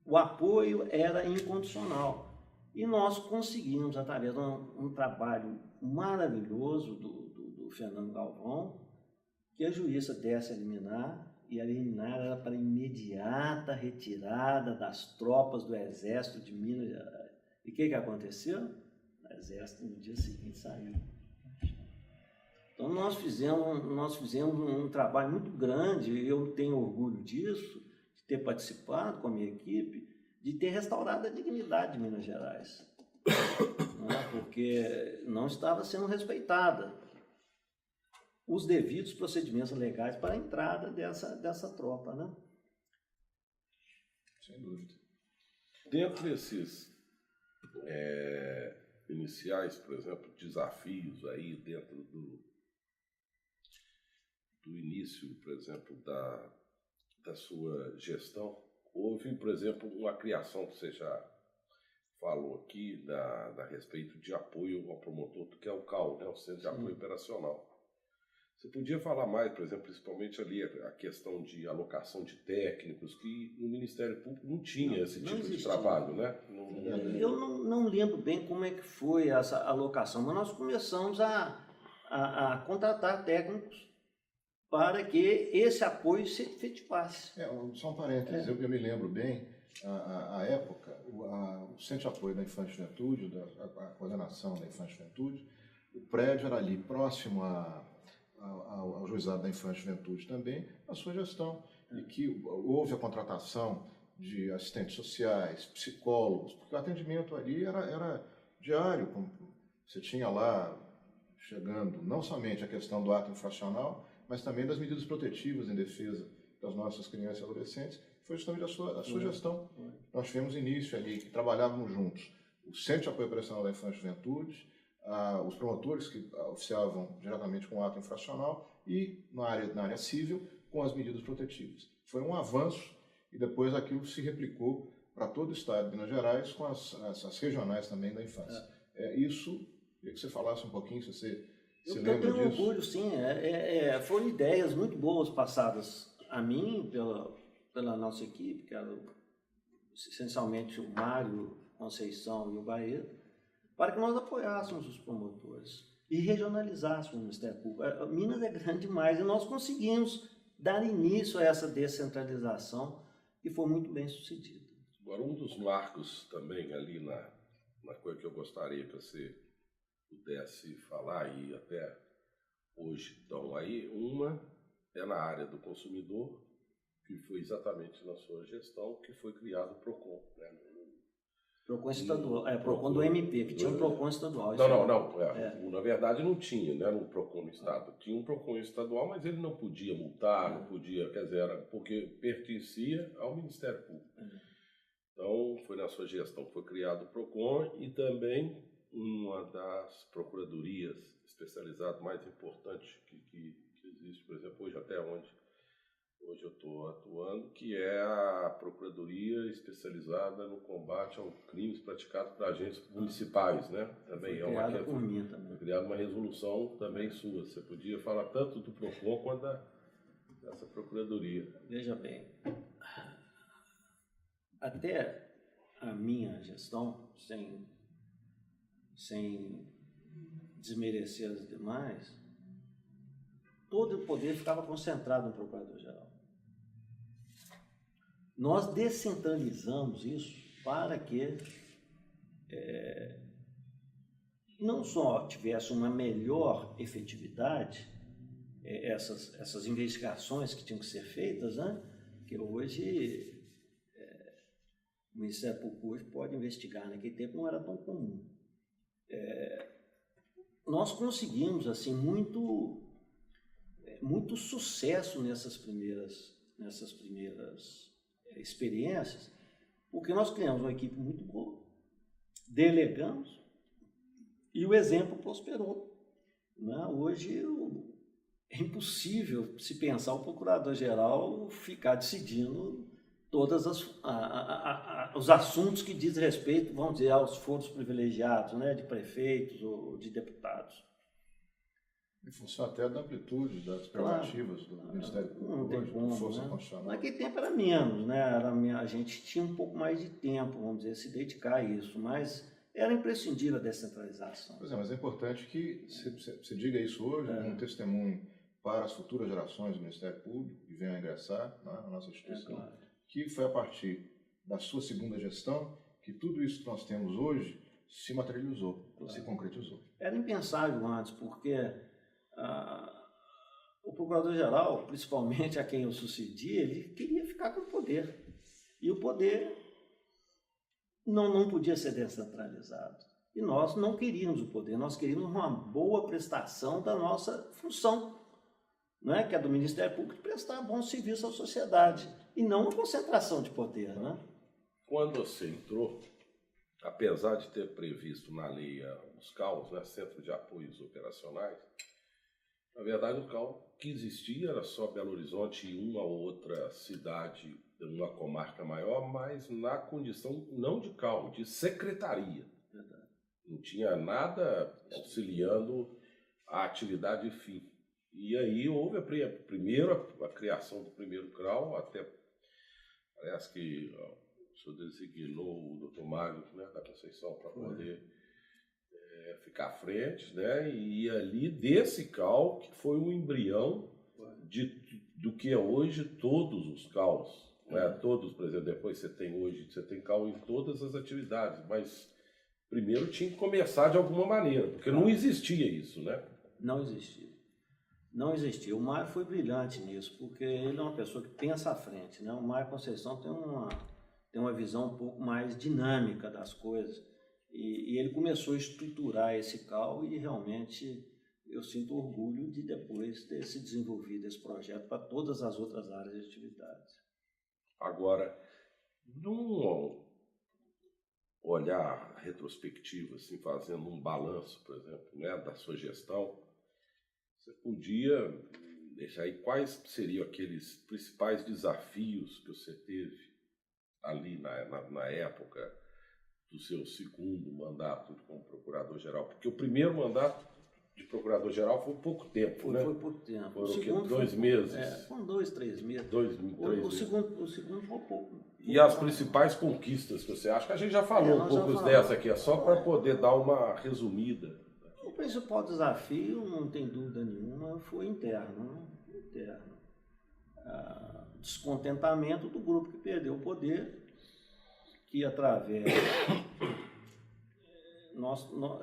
O apoio era incondicional. E nós conseguimos, através de um trabalho maravilhoso do Fernando Galvão, que a juíza desse a liminar, e a liminar era para imediata retirada das tropas do Exército de Minas Gerais. E o que aconteceu? O Exército no dia seguinte saiu. Então nós fizemos um trabalho muito grande, e eu tenho orgulho disso, de ter participado com a minha equipe, de ter restaurado a dignidade de Minas Gerais, né? Porque não estava sendo respeitada os devidos procedimentos legais para a entrada dessa tropa, né? Sem dúvida. Dentro desses iniciais, por exemplo, desafios aí dentro do início, por exemplo, da sua gestão, houve, por exemplo, uma criação que você já falou aqui a respeito de apoio ao promotor, que é o CAU, né, o Centro de Apoio Operacional. Você podia falar mais, por exemplo, principalmente ali a questão de alocação de técnicos, que no Ministério Público não tinha esse tipo de trabalho, né? Eu não lembro bem como é que foi essa alocação, mas nós começamos a contratar técnicos para que esse apoio se efetivasse. Só um parênteses, eu me lembro bem, a época, o Centro de Apoio da Infância e Juventude, a coordenação da Infância e Juventude, o prédio era ali próximo ao Juizado da Infância e Juventude também, a sua gestão, e que houve a contratação de assistentes sociais, psicólogos, porque o atendimento ali era diário, você tinha lá chegando não somente a questão do ato infracional, mas também das medidas protetivas em defesa das nossas crianças e adolescentes, foi justamente a sua gestão. Nós tivemos início ali, que trabalhávamos juntos, o Centro de Apoio Operacional da Infância e Juventude, os promotores que oficiavam diretamente com o ato infracional e na área civil com as medidas protetivas. Foi um avanço e depois aquilo se replicou para todo o estado de Minas Gerais com as regionais também da infância. Isso, queria que você falasse um pouquinho, se você se lembra disso. Eu tenho orgulho, sim. Foram ideias muito boas passadas a mim pela nossa equipe, que era essencialmente o Mário Conceição e o Baeta, para que nós apoiássemos os promotores e regionalizássemos o Ministério Público. Minas é grande demais e nós conseguimos dar início a essa descentralização que foi muito bem sucedida. Agora, um dos marcos também ali na coisa que eu gostaria que você pudesse falar, e até hoje estão aí, uma é na área do consumidor, que foi exatamente na sua gestão que foi criado o PROCON, né? PROCON estadual, PROCON do MP, que tinha um PROCON estadual. Não. Na verdade não tinha, né, um PROCON no estado. Tinha um PROCON estadual, mas ele não podia multar, não podia, quer dizer, era porque pertencia ao Ministério Público. Então foi na sua gestão que foi criado o PROCON e também uma das procuradorias especializadas mais importantes que existe, por exemplo, hoje até onde hoje eu estou atuando, que é a Procuradoria Especializada no Combate aos Crimes Praticados por Agentes Municipais, né? Também foi criada por mim também. Foi criada uma resolução também sua. Você podia falar tanto do PROCON quanto dessa Procuradoria. Veja bem, até a minha gestão, sem desmerecer as demais, todo o poder ficava concentrado no Procurador-Geral. Nós descentralizamos isso para que não só tivesse uma melhor efetividade, essas investigações que tinham que ser feitas, né? Que hoje o Ministério Público hoje pode investigar, naquele tempo não era tão comum. Nós conseguimos assim muito sucesso nessas primeiras experiências, porque nós criamos uma equipe muito boa, delegamos e o exemplo prosperou. Né? Hoje é impossível se pensar o procurador-geral ficar decidindo todos os assuntos que diz respeito, vamos dizer, aos foros privilegiados, né, de prefeitos ou de deputados. Em função até da amplitude das prerrogativas do Ministério Público, não tem como, força né? constitucional. Naquele tempo era menos, né? A gente tinha um pouco mais de tempo, vamos dizer, se dedicar a isso, mas era imprescindível a descentralização. Pois é, mas é importante que você diga isso hoje, um testemunho para as futuras gerações do Ministério Público que venham a ingressar na nossa instituição, Claro. que foi a partir da sua segunda gestão que tudo isso que nós temos hoje se materializou, se concretizou. Era impensável antes, porque o Procurador-Geral, principalmente a quem eu sucedi, ele queria ficar com o poder. E o poder não podia ser descentralizado. E nós não queríamos o poder, nós queríamos uma boa prestação da nossa função, né? Que é do Ministério Público, prestar bom serviço à sociedade, e não uma concentração de poder. Né? Quando você entrou, apesar de ter previsto na lei os CAUs, né, Centro de Apoios Operacionais, na verdade o CAU que existia era só Belo Horizonte e uma ou outra cidade, uma comarca maior, mas na condição não de CAU, de secretaria. Verdade. Não tinha nada auxiliando a atividade fim. E aí houve a criação do primeiro CRAU, até parece que o senhor designou o doutor Mário, né, da Conceição para poder ficar à frente, né? E ali desse CAU que foi um embrião do que é hoje todos os CAUs, né? Todos, por exemplo, depois você tem CAU em todas as atividades, mas primeiro tinha que começar de alguma maneira, porque não existia isso, né? Não existia. Não existia. O Mário foi brilhante nisso, porque ele é uma pessoa que pensa à frente, né? O Mário Conceição tem uma visão um pouco mais dinâmica das coisas. E ele começou a estruturar esse CAU e realmente eu sinto orgulho de depois ter se desenvolvido esse projeto para todas as outras áreas de atividades. Agora, num olhar retrospectivo, assim, fazendo um balanço, por exemplo, né, da sua gestão, você podia deixar aí quais seriam aqueles principais desafios que você teve ali na época do seu segundo mandato como procurador-geral? Porque o primeiro mandato de procurador-geral foi pouco tempo, né? Foi pouco tempo. Foram o quê? 2 meses? Foram 2, 3 meses. 2, 3 meses. O segundo foi pouco. E as principais conquistas que você acha? Que a gente já falou um pouco dessa aqui, é só para poder dar uma resumida. O principal desafio, não tem dúvida nenhuma, foi interno. Interno. Descontentamento do grupo que perdeu o poder, que através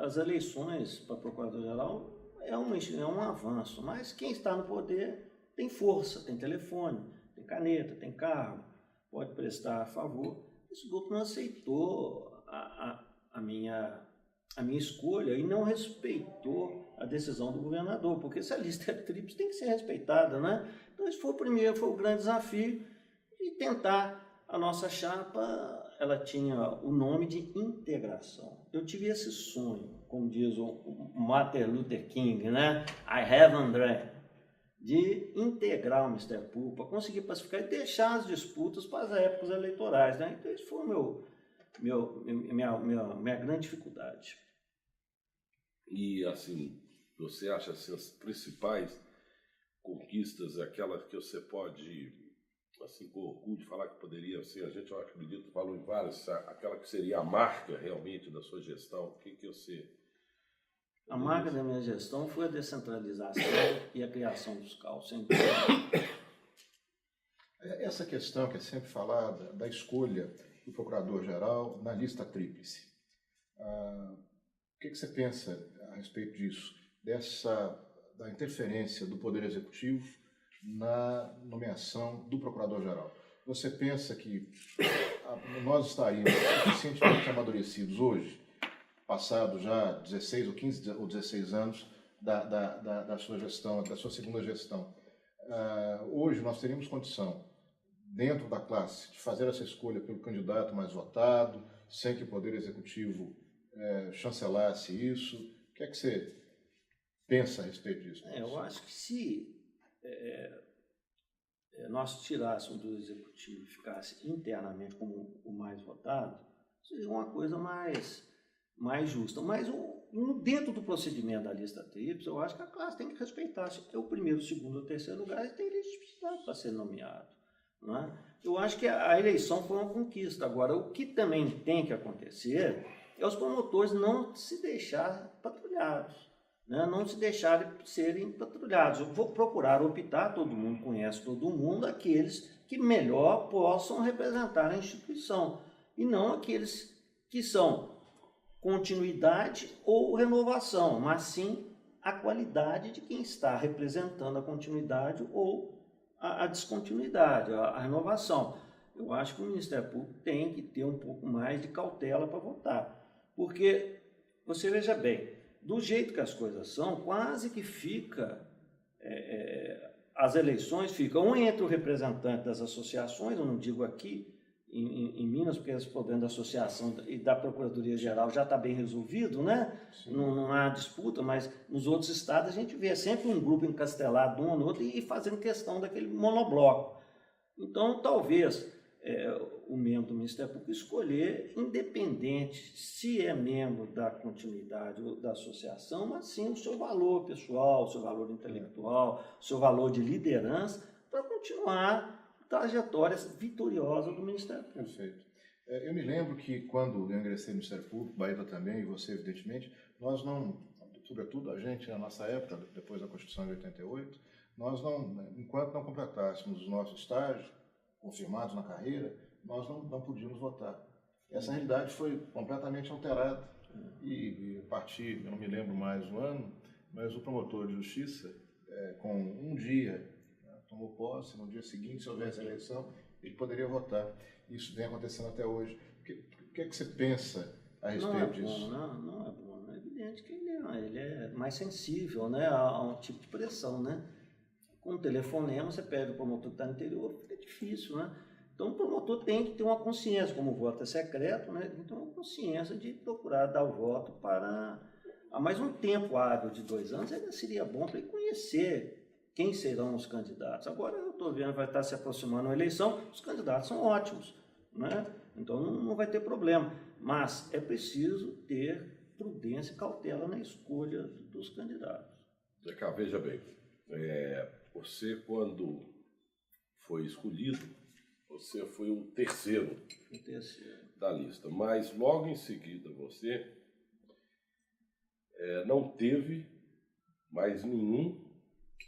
as eleições para Procurador-Geral é um avanço, mas quem está no poder tem força, tem telefone, tem caneta, tem carro, pode prestar a favor. Esse grupo não aceitou a minha escolha e não respeitou a decisão do governador, porque se a lista é tríplice tem que ser respeitada, né? Então esse foi o grande desafio, e tentar. A nossa chapa, ela tinha o nome de integração. Eu tive esse sonho, como diz o Martin Luther King, né? I have André, de integrar o Ministério Público, para conseguir pacificar e deixar as disputas para as épocas eleitorais, né? Então isso foi minha grande dificuldade. E assim, você acha assim, as principais conquistas, aquelas que você pode, assim, com orgulho de falar que poderia ser, a gente, eu acredito, falou em várias, aquela que seria a marca realmente da sua gestão, o que você... A marca da minha gestão foi a descentralização e a criação dos CAUs, sem dúvida. Essa questão que é sempre falada, da escolha do Procurador-Geral na lista tríplice. O que você pensa a respeito disso, da interferência do Poder Executivo na nomeação do Procurador-Geral? Você pensa que nós estaríamos suficientemente amadurecidos hoje, passados já 16 ou 15 ou 16 anos da sua gestão, da sua segunda gestão? Hoje nós teríamos condição, dentro da classe, de fazer essa escolha pelo candidato mais votado, sem que o Poder Executivo chancelasse isso? O que é que você pensa a respeito disso? Eu acho que se nós tirássemos do Executivo e ficasse internamente como o mais votado, seria uma coisa mais justa. Mas dentro do procedimento da lista tríplice, eu acho que a classe tem que respeitar. Se é o primeiro, o segundo ou o terceiro lugar, ele tem legitimidade para ser nomeado. Não é? Eu acho que a eleição foi uma conquista. Agora, o que também tem que acontecer é os promotores não se deixarem patrulhados, né? Não se deixarem serem patrulhados. Eu vou procurar optar, todo mundo conhece todo mundo, aqueles que melhor possam representar a instituição, e não aqueles que são continuidade ou renovação, mas sim a qualidade de quem está representando a continuidade ou a descontinuidade, a renovação. Eu acho que o Ministério Público tem que ter um pouco mais de cautela para votar, porque, você veja bem, do jeito que as coisas são, quase que fica, as eleições ficam entre o representante das associações, eu não digo aqui, em Minas, porque esse problema da associação e da Procuradoria-Geral já está bem resolvido, né? Não há disputa, mas nos outros estados a gente vê sempre um grupo encastelado de um no outro e fazendo questão daquele monobloco. Então, talvez o membro do Ministério Público escolher, independente se é membro da continuidade ou da associação, mas sim o seu valor pessoal, o seu valor intelectual, o seu valor de liderança, para continuar trajetórias vitoriosas do Ministério Público. Perfeito. Eu me lembro que quando eu ingressei no Ministério Público, Baeta também, e você, evidentemente, nós não, sobretudo a gente, na nossa época, depois da Constituição de 88, nós não, enquanto não completássemos o nosso estágio, confirmados na carreira, nós não podíamos votar. Essa realidade foi completamente alterada. E a partir, eu não me lembro mais o ano, mas o promotor de justiça, com um dia, tomou posse, no dia seguinte, se houvesse eleição, ele poderia votar. Isso vem acontecendo até hoje. O que é que você pensa a respeito disso? Não é bom. É evidente que ele é mais sensível, né, a um tipo de pressão, né? Com um telefonema, você pede o promotor que está no interior, fica difícil, né? Então, o promotor tem que ter uma consciência, como o voto é secreto, né? Então, uma consciência de procurar dar o voto para... Há mais um tempo hábil de 2 anos, ainda seria bom para ele conhecer quem serão os candidatos. Agora, eu estou vendo, vai estar se aproximando a eleição, os candidatos são ótimos, né? Então, não vai ter problema. Mas é preciso ter prudência e cautela na escolha dos candidatos. Zé Carlos, veja bem, você, quando foi escolhido, você foi o terceiro da lista, mas logo em seguida você não teve mais nenhum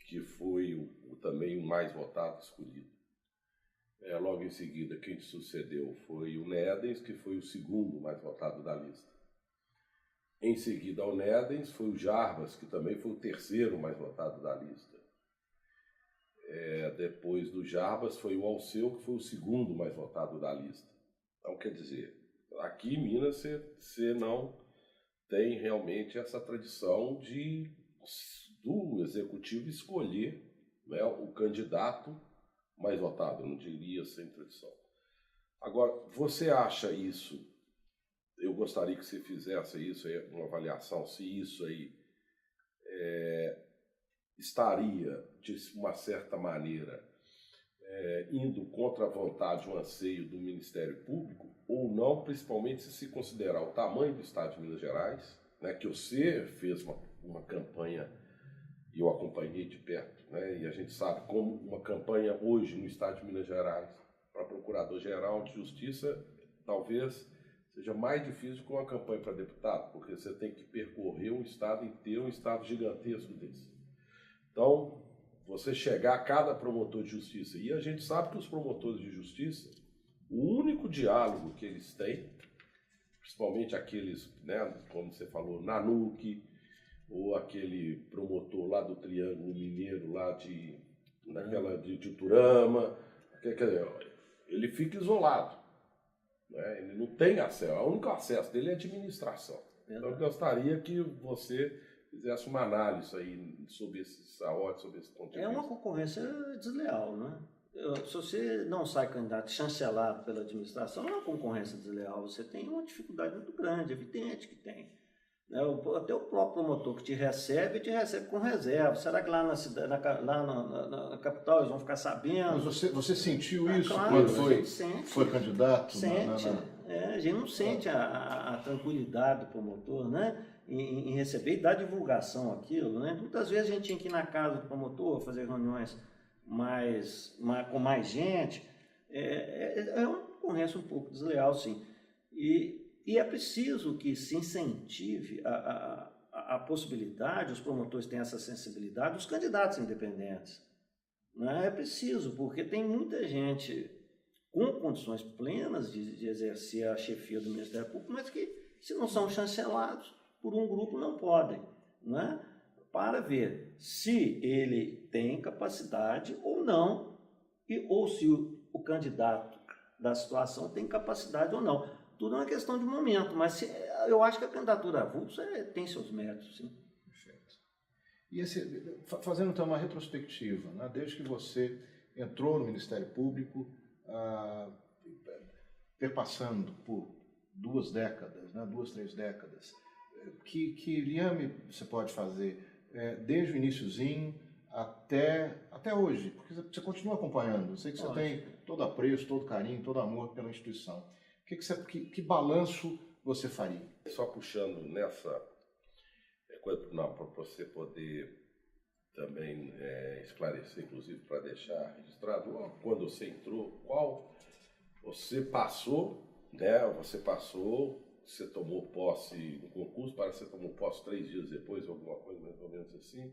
que foi também o mais votado escolhido. Logo em seguida, quem te sucedeu foi o Nédens, que foi o segundo mais votado da lista. Em seguida ao Nédens foi o Jarbas, que também foi o terceiro mais votado da lista. depois do Jarbas, foi o Alceu, que foi o segundo mais votado da lista. Então, quer dizer, aqui em Minas você não tem realmente essa tradição do executivo escolher, né, o candidato mais votado, eu não diria sem tradição. Agora, você acha isso, eu gostaria que você fizesse isso aí, uma avaliação, se isso aí estaria, de uma certa maneira, indo contra a vontade, o anseio do Ministério Público, ou não, principalmente se considerar o tamanho do Estado de Minas Gerais, né, que você fez uma campanha, e eu acompanhei de perto, né, e a gente sabe como uma campanha hoje no Estado de Minas Gerais para Procurador-Geral de Justiça talvez seja mais difícil que uma campanha para deputado, porque você tem que percorrer um estado inteiro, um estado gigantesco desse. Então, você chegar a cada promotor de justiça, e a gente sabe que os promotores de justiça, o único diálogo que eles têm, principalmente aqueles, né, como você falou, Nanuque, ou aquele promotor lá do Triângulo Mineiro, lá de Turama, ele fica isolado, né? Ele não tem acesso, o único acesso dele é a administração. Então eu gostaria que você fizesse uma análise aí sobre essa ótica, sobre esse ponto de vista. É uma concorrência desleal, né? Se você não sai candidato chancelado pela administração, não é uma concorrência desleal, você tem uma dificuldade muito grande, evidente que tem. Até o próprio promotor que te recebe com reserva. Será que lá na cidade, na capital eles vão ficar sabendo? Mas você sentiu isso claro, quando foi candidato? Sente. A gente não sente a tranquilidade do promotor, né? Em receber e dar divulgação àquilo, né? Muitas vezes a gente tinha que ir na casa do promotor, fazer reuniões com mais gente. É uma concorrência um pouco desleal, sim. E é preciso que se incentive a possibilidade, os promotores têm essa sensibilidade, os candidatos independentes. Né? É preciso, porque tem muita gente com condições plenas de exercer a chefia do Ministério Público, mas que, se não são chancelados por um grupo, não podem. Né? Para ver se ele tem capacidade ou não, ou se o candidato da situação tem capacidade ou não. Tudo é uma questão de momento, mas eu acho que a candidatura avulsa tem seus méritos, sim. Perfeito. E fazendo então uma retrospectiva, né? Desde que você entrou no Ministério Público, perpassando por 2 décadas, né? 2, 3 décadas, que liame você pode fazer desde o iniciozinho até hoje? Porque você continua acompanhando, eu sei que você tem todo apreço, todo carinho, todo amor pela instituição. Que balanço você faria? Só puxando nessa coisa, para você poder também esclarecer, inclusive para deixar registrado, quando você entrou, qual você passou, né? Você tomou posse no concurso, parece que você tomou posse 3 dias depois, alguma coisa mais ou menos assim.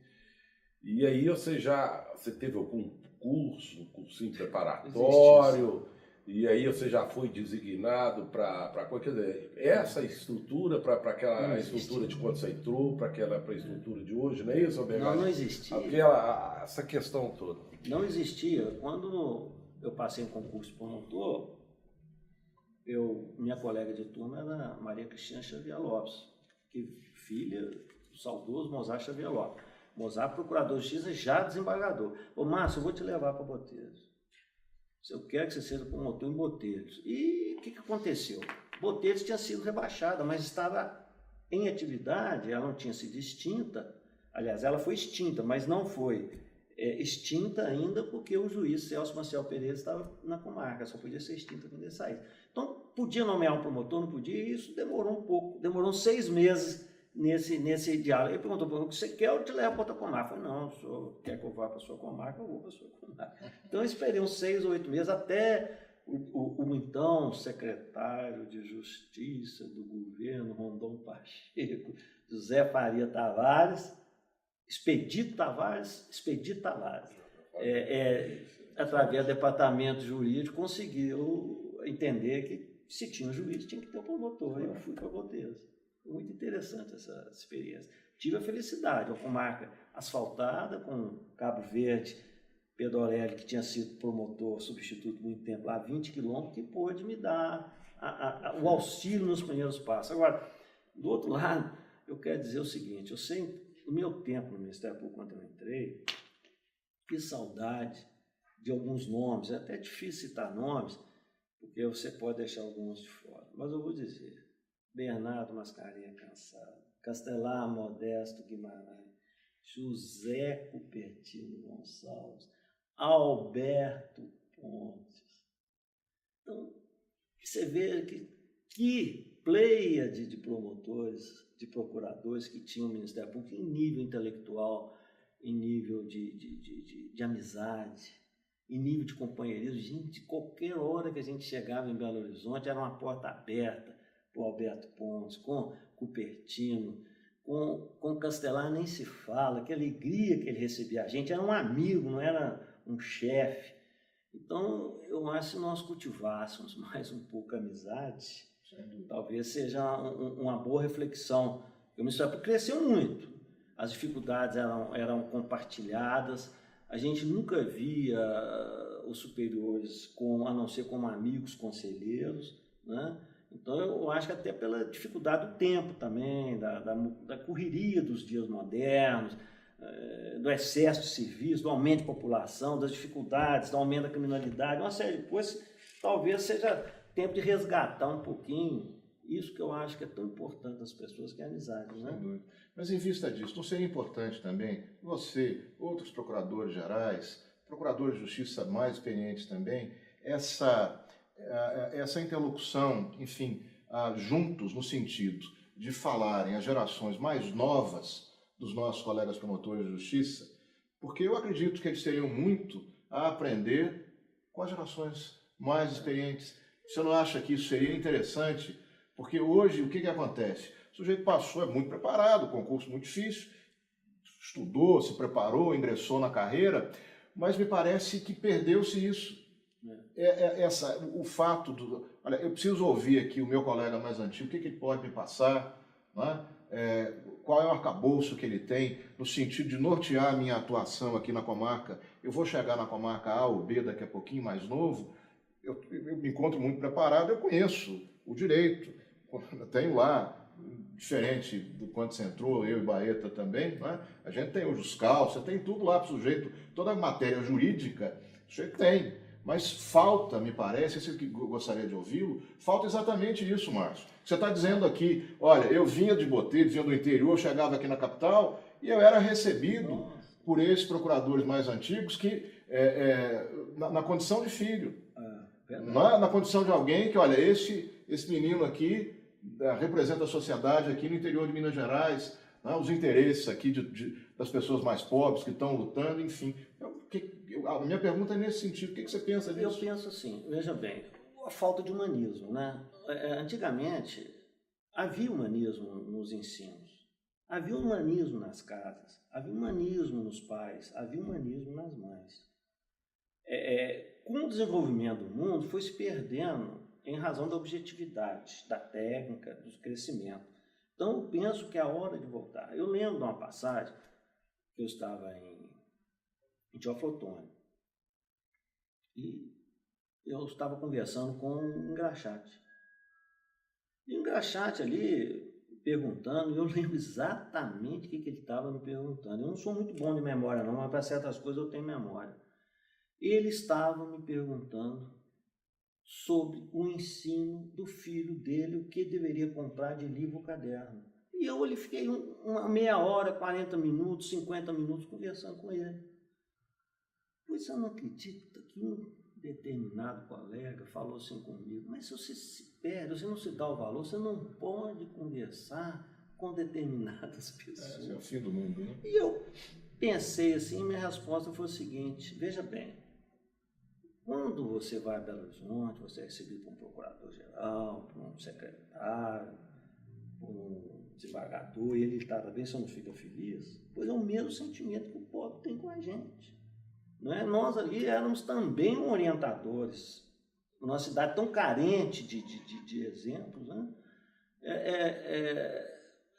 E aí você teve algum cursinho preparatório? E aí você já foi designado para quer dizer, essa estrutura para aquela estrutura de quando você entrou, para a estrutura de hoje, não é isso, Alberto? Não existia. Essa questão toda. Não existia. Quando eu passei em concurso promotor, minha colega de turma era Maria Cristina Xavier Lopes, filha do saudoso Mozart Xavier Lopes. Mozart, procurador de justiça, já desembargador. Ô, Márcio, eu vou te levar para Botelhos. Eu quero que você seja promotor em Botelhos. E o que aconteceu? Botelhos tinha sido rebaixada, mas estava em atividade, ela não tinha sido extinta. Aliás, ela foi extinta, mas não foi extinta ainda porque o juiz Celso Maciel Pereira estava na comarca, só podia ser extinta quando ele saísse. Então, podia nomear um promotor, não podia, e isso demorou um pouco, demorou 6 meses nesse diálogo. Ele perguntou para mim: o que você quer, eu te levo para outra comarca. Eu falei: não, o senhor quer que eu vá para a sua comarca, eu vou para a sua comarca. Então eu esperei uns 6 ou 8 meses até o então secretário de Justiça do governo, Rondon Pacheco, José Faria Tavares, Expedito Tavares, através do departamento jurídico, conseguiu entender que se tinha um juiz, tinha que ter um promotor. Eu fui para Botelhos. Muito interessante essa experiência. Tive a felicidade, uma comarca asfaltada, com Cabo Verde Pedro Aurélio, que tinha sido promotor substituto muito tempo, lá 20 quilômetros, que pôde me dar o auxílio nos primeiros passos. Agora, do outro lado, eu quero dizer o seguinte, eu sei, no meu tempo no Ministério Público, quando eu entrei, que saudade de alguns nomes, é até difícil citar nomes, porque você pode deixar alguns de fora, mas eu vou dizer, Bernardo Mascarenhas Cansado, Castelar Modesto Guimarães, José Cupertino Gonçalves, Alberto Pontes. Então, você vê que pleiade de promotores, de procuradores que tinham o Ministério Público em nível intelectual, em nível de amizade, em nível de companheirismo. Gente, qualquer hora que a gente chegava em Belo Horizonte, era uma porta aberta para o Alberto Pontes, com Cupertino, com Castelar nem se fala, que alegria que ele recebia a gente, era um amigo, não era um chefe. Então, eu acho que se nós cultivássemos mais um pouco a amizade, talvez seja uma boa reflexão. O Ministério Público cresceu muito, as dificuldades eram compartilhadas, a gente nunca via os superiores, a não ser como amigos conselheiros, né? Então, eu acho que até pela dificuldade do tempo também, da correria dos dias modernos, do excesso de serviço, do aumento de população, das dificuldades, do aumento da criminalidade, uma série de coisas, talvez seja tempo de resgatar um pouquinho isso que eu acho que é tão importante das pessoas, que é a amizade, né? Sem dúvida. Mas em vista disso, não seria importante também você, outros procuradores gerais, procuradores de justiça mais experientes também, essa interlocução, enfim, juntos no sentido de falarem as gerações mais novas dos nossos colegas promotores de justiça, porque eu acredito que eles teriam muito a aprender com as gerações mais experientes. Você não acha que isso seria interessante? Porque hoje, o que acontece? O sujeito passou, é muito preparado, concurso muito difícil, estudou, se preparou, ingressou na carreira, mas me parece que perdeu-se isso. O fato do... Olha, eu preciso ouvir aqui o meu colega mais antigo, o que ele pode me passar, né? Qual é o arcabouço que ele tem, no sentido de nortear a minha atuação aqui na comarca. Eu vou chegar na comarca A ou B daqui a pouquinho, mais novo, eu me encontro muito preparado, eu conheço o direito, eu tenho lá, diferente do quando você entrou, eu e Baeta também, né? A gente tem o Juscal, você tem tudo lá para o sujeito, toda a matéria jurídica, o sujeito tem. Mas falta, me parece, esse que gostaria de ouvi-lo, falta exatamente isso, Márcio. Você está dizendo aqui, olha, eu vinha de Botelho, vinha do interior, chegava aqui na capital e eu era recebido por esses procuradores mais antigos que, na condição de filho, na condição de alguém que, olha, esse menino aqui representa a sociedade aqui no interior de Minas Gerais, né, os interesses aqui das pessoas mais pobres que estão lutando, enfim. A minha pergunta é nesse sentido. O que você pensa disso? Eu penso assim, veja bem, a falta de humanismo, né? Antigamente, havia humanismo nos ensinos, havia humanismo nas casas, havia humanismo nos pais, havia humanismo nas mães. Com o desenvolvimento do mundo, foi se perdendo em razão da objetividade, da técnica, do crescimento. Então, eu penso que é a hora de voltar. Eu lembro de uma passagem que eu estava em Teoflotone e eu estava conversando com um engraxate. E o engraxate ali perguntando, e eu lembro exatamente o que ele estava me perguntando. Eu não sou muito bom de memória não, mas para certas coisas eu tenho memória. Ele estava me perguntando sobre o ensino do filho dele, o que deveria comprar de livro ou caderno. E eu fiquei uma meia hora, 40 minutos, 50 minutos conversando com ele. Pois eu não acredito que um determinado colega falou assim comigo, mas se você se perde, você não se dá o valor, você não pode conversar com determinadas pessoas. Esse é o fim do mundo, né? E eu pensei assim, minha resposta foi o seguinte, veja bem, quando você vai a Belo Horizonte, você é recebido por um procurador-geral, por um secretário, por um desembargador, e ele está também, você não fica feliz? Pois é o mesmo sentimento que o pobre tem com a gente. Não é? Nós ali éramos também orientadores, numa cidade tão carente de exemplos, né?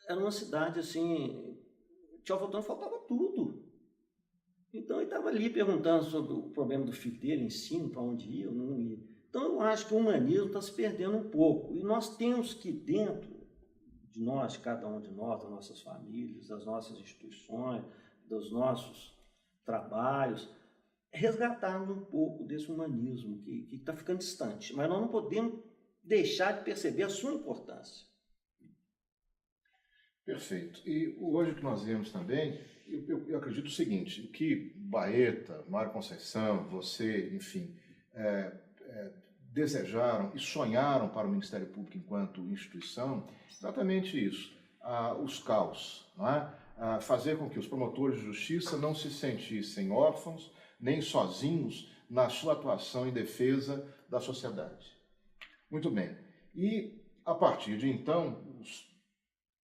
Era uma cidade assim, Teoflotone faltava tudo. Então ele estava ali perguntando sobre o problema do filho dele, ensino, para onde ia ou não ia. Então eu acho que o humanismo está se perdendo um pouco. E nós temos que, dentro de nós, cada um de nós, das nossas famílias, das nossas instituições, dos nossos trabalhos, resgatarmos um pouco desse humanismo que está ficando distante. Mas nós não podemos deixar de perceber a sua importância. Perfeito. E hoje o que nós vemos também, eu acredito o seguinte, o que Baeta, Mário Conceição, você, enfim, desejaram e sonharam para o Ministério Público enquanto instituição, exatamente isso, os caos, não é? Fazer com que os promotores de justiça não se sentissem órfãos, nem sozinhos na sua atuação em defesa da sociedade. Muito bem. E, a partir de então, os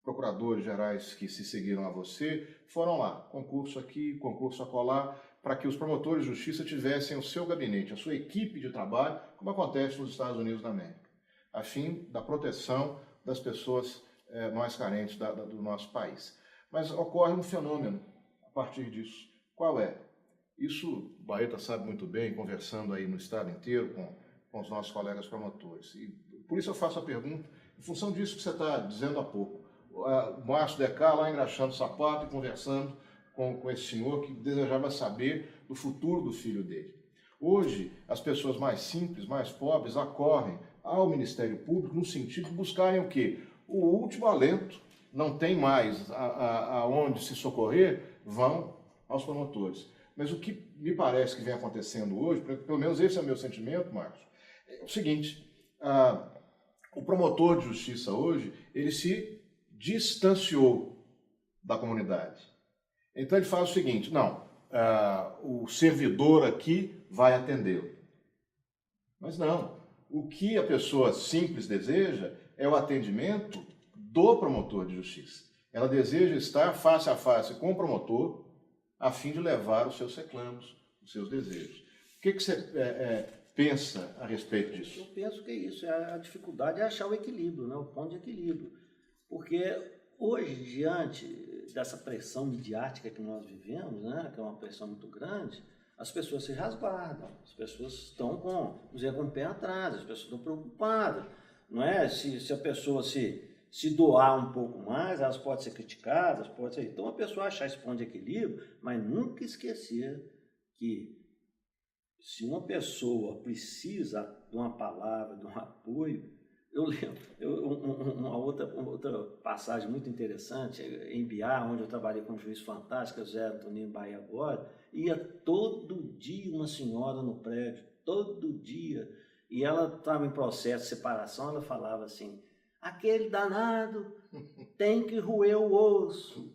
procuradores gerais que se seguiram a você foram lá, concurso aqui, concurso acolá, para que os promotores de justiça tivessem o seu gabinete, a sua equipe de trabalho, como acontece nos Estados Unidos da América, a fim da proteção das pessoas mais carentes do nosso país. Mas ocorre um fenômeno a partir disso. Qual é? Isso Baeta sabe muito bem, conversando aí no estado inteiro com os nossos colegas promotores. E por isso eu faço a pergunta, em função disso que você está dizendo há pouco. O Márcio Decá lá engraxando o sapato e conversando com esse senhor que desejava saber do futuro do filho dele. Hoje, as pessoas mais simples, mais pobres, acorrem ao Ministério Público no sentido de buscarem o quê? O último alento, não tem mais aonde se socorrer, vão aos promotores. Mas o que me parece que vem acontecendo hoje, pelo menos esse é o meu sentimento, Marcos, é o seguinte, o promotor de justiça hoje, ele se distanciou da comunidade. Então ele faz o seguinte, não, o servidor aqui vai atendê-lo. Mas não, o que a pessoa simples deseja é o atendimento do promotor de justiça. Ela deseja estar face a face com o promotor a fim de levar os seus reclamos, os seus desejos. O que você pensa a respeito disso? Eu penso que é isso, a dificuldade é achar o equilíbrio, né? O ponto de equilíbrio. Porque hoje, diante dessa pressão midiática que nós vivemos, né, que é uma pressão muito grande, as pessoas se resguardam, as pessoas estão com o pé atrás, as pessoas estão preocupadas. Não é? Se a pessoa se doar um pouco mais, elas podem ser criticadas, pode ser. Então a pessoa achar esse ponto de equilíbrio, mas nunca esquecer que se uma pessoa precisa de uma palavra, de um apoio, eu lembro uma outra passagem muito interessante, em Biá, onde eu trabalhei com um juiz fantástico, José Antonino Bahia agora, ia todo dia uma senhora no prédio, todo dia, e ela estava em processo de separação, ela falava assim, aquele danado tem que roer o osso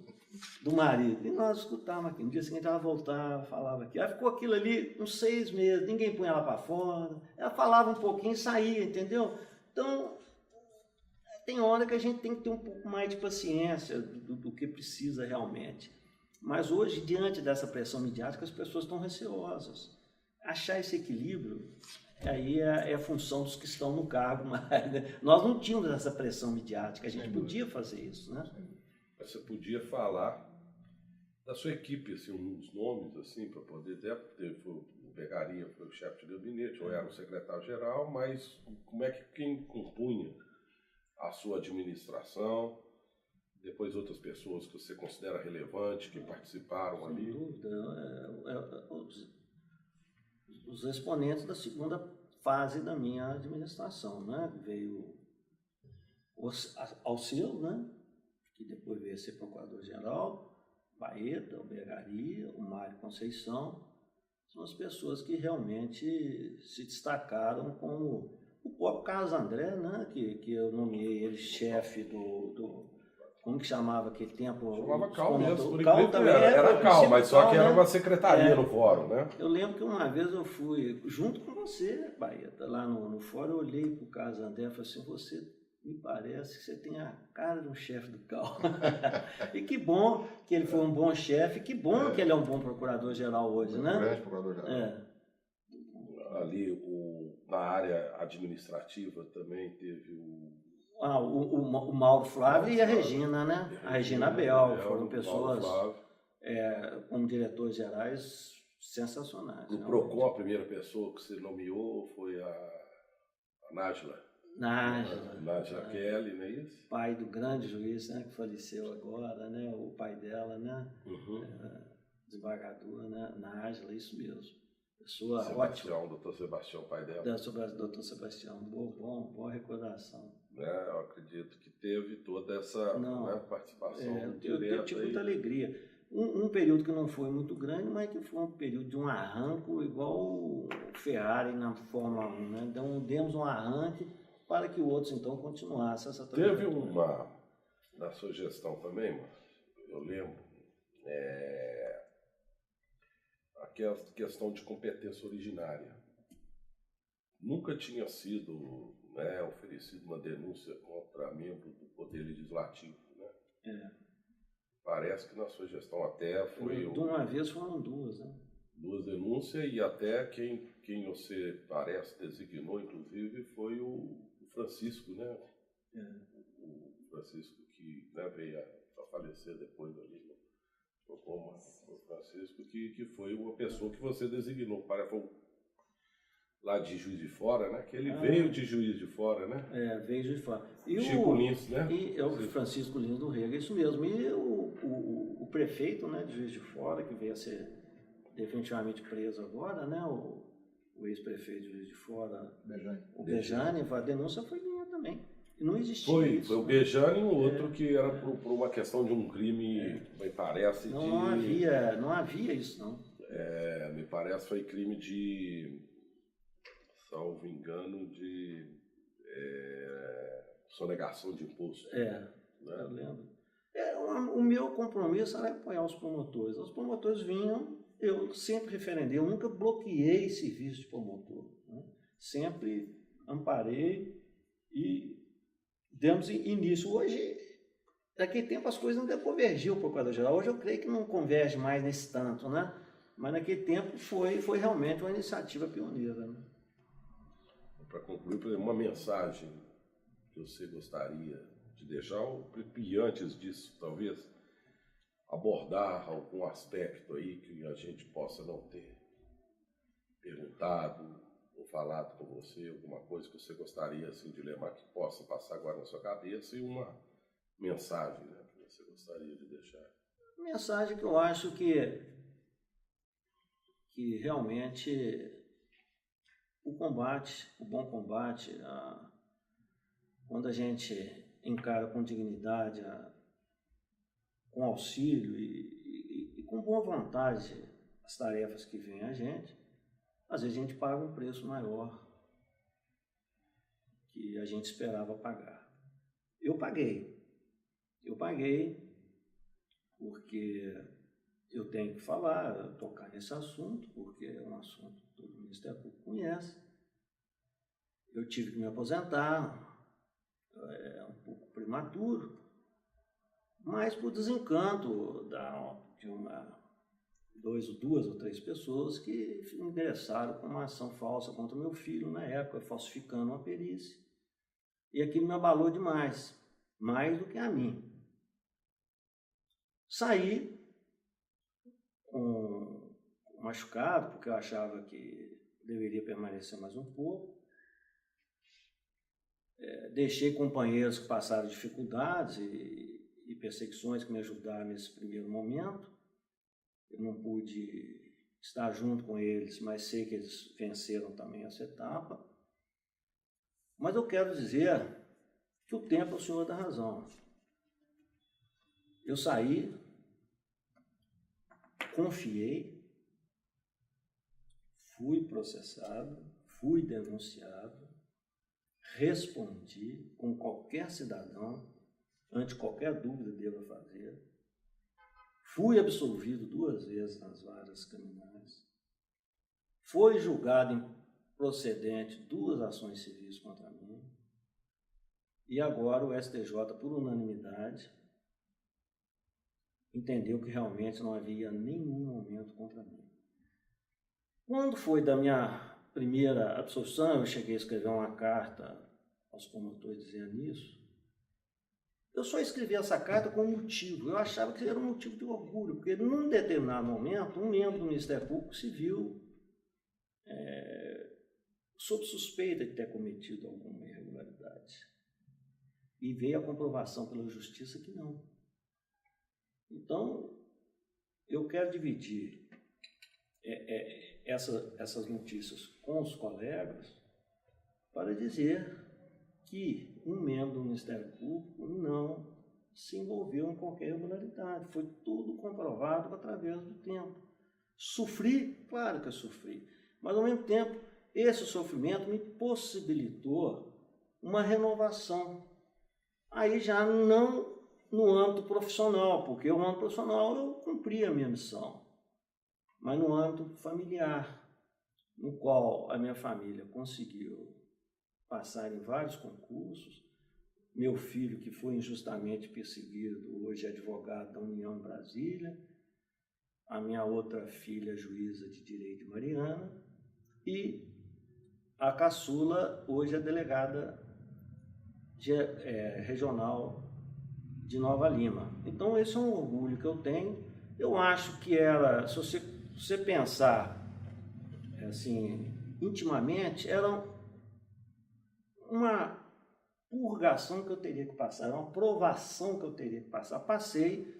do marido. E nós escutávamos aqui. No dia seguinte ela voltava, falava aqui. Aí ficou aquilo ali uns 6 meses, ninguém punha ela para fora. Ela falava um pouquinho e saía, entendeu? Então, tem hora que a gente tem que ter um pouco mais de paciência do que precisa realmente. Mas hoje, diante dessa pressão midiática, as pessoas estão receosas. Achar esse equilíbrio aí é função dos que estão no cargo, mas né? Nós não tínhamos essa pressão midiática, a gente podia fazer isso, né? Você podia falar da sua equipe, assim, uns nomes, assim, para poder o Begaria foi o chefe de gabinete, ou era o secretário-geral, mas como é que quem compunha a sua administração, depois outras pessoas que você considera relevante, que participaram ali? Sem dúvida, os exponentes da segunda fase da minha administração, né? Veio o Alceu, né? Que depois veio a ser procurador-geral, Baeta, o Begaria, o Mário Conceição, são as pessoas que realmente se destacaram como o próprio Carlos André, né? Que eu nomeei ele chefe do como que chamava aquele tempo? Chamava CAL mesmo, o CAL também era CAL, mas só que era uma né? secretaria no fórum, né? Eu lembro que uma vez eu fui, junto com você, Baeta, lá no fórum, eu olhei para o Carlos André e falei assim, você me parece que você tem a cara de um chefe do CAL. E que bom que ele foi um bom chefe, que bom que ele é um bom procurador-geral hoje, né? Grande procurador-geral. Ali, na área administrativa também teve o Mauro Flávio e a Regina, né? A Regina Bel, foram pessoas como diretores gerais sensacionais. No PROCON, a primeira pessoa que você nomeou foi a Nájila. Nájila Kelly, não é isso? Pai do grande juiz, né, que faleceu agora, né, o pai dela, né, desembargador, né, Nájila, isso mesmo. Pessoa Sebastião, ótima. Dr. Sebastião, pai dela. Dr. Sebastião, boa recordação. Eu acredito que teve toda essa participação direta. Eu tive muita alegria. Um período que não foi muito grande, mas que foi um período de um arranco igual o Ferrari na Fórmula 1, né? Então, demos um arranque para que outros, então, continuassem essa trajetória. Teve uma, na sua gestão também, eu lembro, a questão de competência originária. Nunca tinha sido oferecida uma denúncia contra membro do Poder Legislativo, né? Parece que na sua gestão até foi... De uma vez foram duas, né? Duas denúncias, e até quem você parece designou, inclusive, foi o Francisco, né? O Francisco que veio a falecer depois ali, né? O Francisco, que foi uma pessoa que você designou, parece lá de Juiz de Fora, né? Que ele veio de Juiz de Fora, né? Veio de Juiz de Fora. E Chico Lins, né? E o Francisco Lins do Rega, isso mesmo. E o prefeito, né, de Juiz de Fora, que veio a ser definitivamente preso agora, né? O ex-prefeito de Juiz de Fora, o Bejane, a denúncia foi minha também. E não existia isso. Foi o Bejane e o outro que era por uma questão de um crime, me parece, não havia isso, não. Me parece foi crime de, salvo engano, de sonegação de imposto. Né? Eu lembro. O meu compromisso era apoiar os promotores. Os promotores vinham, eu sempre referendei, eu nunca bloqueei serviço de promotor, né? Sempre amparei e demos início. Hoje, naquele tempo, as coisas ainda convergiam para o Procurador-Geral. Hoje eu creio que não converge mais nesse tanto, né? Mas naquele tempo foi realmente uma iniciativa pioneira, né? Para concluir, uma mensagem que você gostaria de deixar, e antes disso, talvez, abordar algum aspecto aí que a gente possa não ter perguntado ou falado com você, alguma coisa que você gostaria assim, de lembrar, que possa passar agora na sua cabeça, e uma mensagem, né, que você gostaria de deixar. Mensagem que eu acho que realmente o bom combate, quando a gente encara com dignidade, com auxílio e com boa vontade as tarefas que vêm a gente, às vezes a gente paga um preço maior que a gente esperava pagar. Eu paguei porque eu tenho que falar, tocar nesse assunto, porque é um assunto que todo Ministério Público conhece. Eu tive que me aposentar, um pouco prematuro, mas por desencanto de duas ou três pessoas que ingressaram com uma ação falsa contra o meu filho na época, falsificando uma perícia. E aquilo me abalou demais, mais do que a mim. Saí machucado, porque eu achava que deveria permanecer mais um pouco. Deixei companheiros que passaram dificuldades e perseguições que me ajudaram nesse primeiro momento. Eu não pude estar junto com eles, mas sei que eles venceram também essa etapa. Mas eu quero dizer que o tempo é o senhor da razão. Eu saí, confiei, fui processado, fui denunciado, respondi como qualquer cidadão, ante qualquer dúvida deva fazer. Fui absolvido 2 vezes nas varas criminais. Foi julgado improcedente 2 ações civis contra mim. E agora o STJ, por unanimidade, entendeu que realmente não havia nenhum momento contra mim. Quando foi da minha primeira absolvição, eu cheguei a escrever uma carta aos promotores dizendo isso. Eu só escrevi essa carta com um motivo. Eu achava que era um motivo de orgulho, porque num determinado momento, um membro do Ministério Público se viu sob suspeita de ter cometido alguma irregularidade. E veio a comprovação pela justiça que não. Então, eu quero dividir essas notícias com os colegas para dizer que um membro do Ministério Público não se envolveu em qualquer irregularidade. Foi tudo comprovado através do tempo. Sofri? Claro que eu sofri. Mas, ao mesmo tempo, esse sofrimento me possibilitou uma renovação. Aí já não no âmbito profissional, porque no âmbito profissional eu cumpri a minha missão. Mas no âmbito familiar, no qual a minha família conseguiu passar em vários concursos. Meu filho, que foi injustamente perseguido, hoje é advogado da União em Brasília. A minha outra filha, juíza de Direito de Mariana. E a caçula, hoje é delegada regional de Nova Lima. Então, esse é um orgulho que eu tenho. Eu acho que ela, se você pensar assim, intimamente, era uma purgação que eu teria que passar, uma provação que eu teria que passar. Passei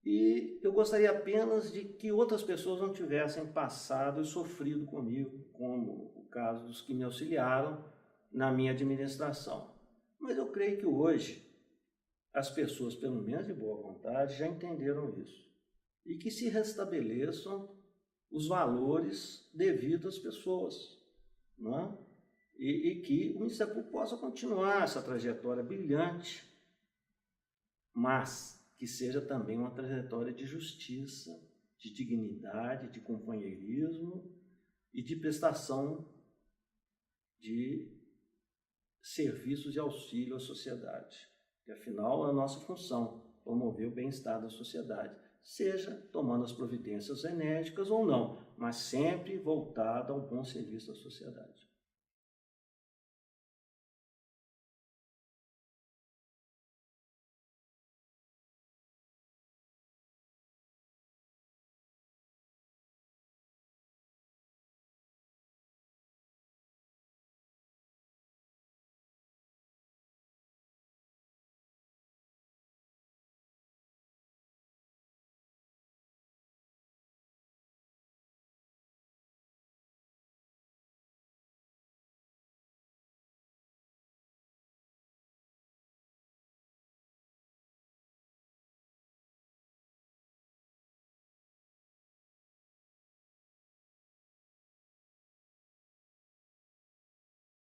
e eu gostaria apenas de que outras pessoas não tivessem passado e sofrido comigo, como o caso dos que me auxiliaram na minha administração. Mas eu creio que hoje as pessoas, pelo menos de boa vontade, já entenderam isso. E que se restabeleçam os valores devidos às pessoas, não é? E que o Ministério Público possa continuar essa trajetória brilhante, mas que seja também uma trajetória de justiça, de dignidade, de companheirismo e de prestação de serviços de auxílio à sociedade. Que, afinal, é a nossa função, promover o bem-estar da sociedade, seja tomando as providências enérgicas ou não, mas sempre voltada ao bom serviço à sociedade.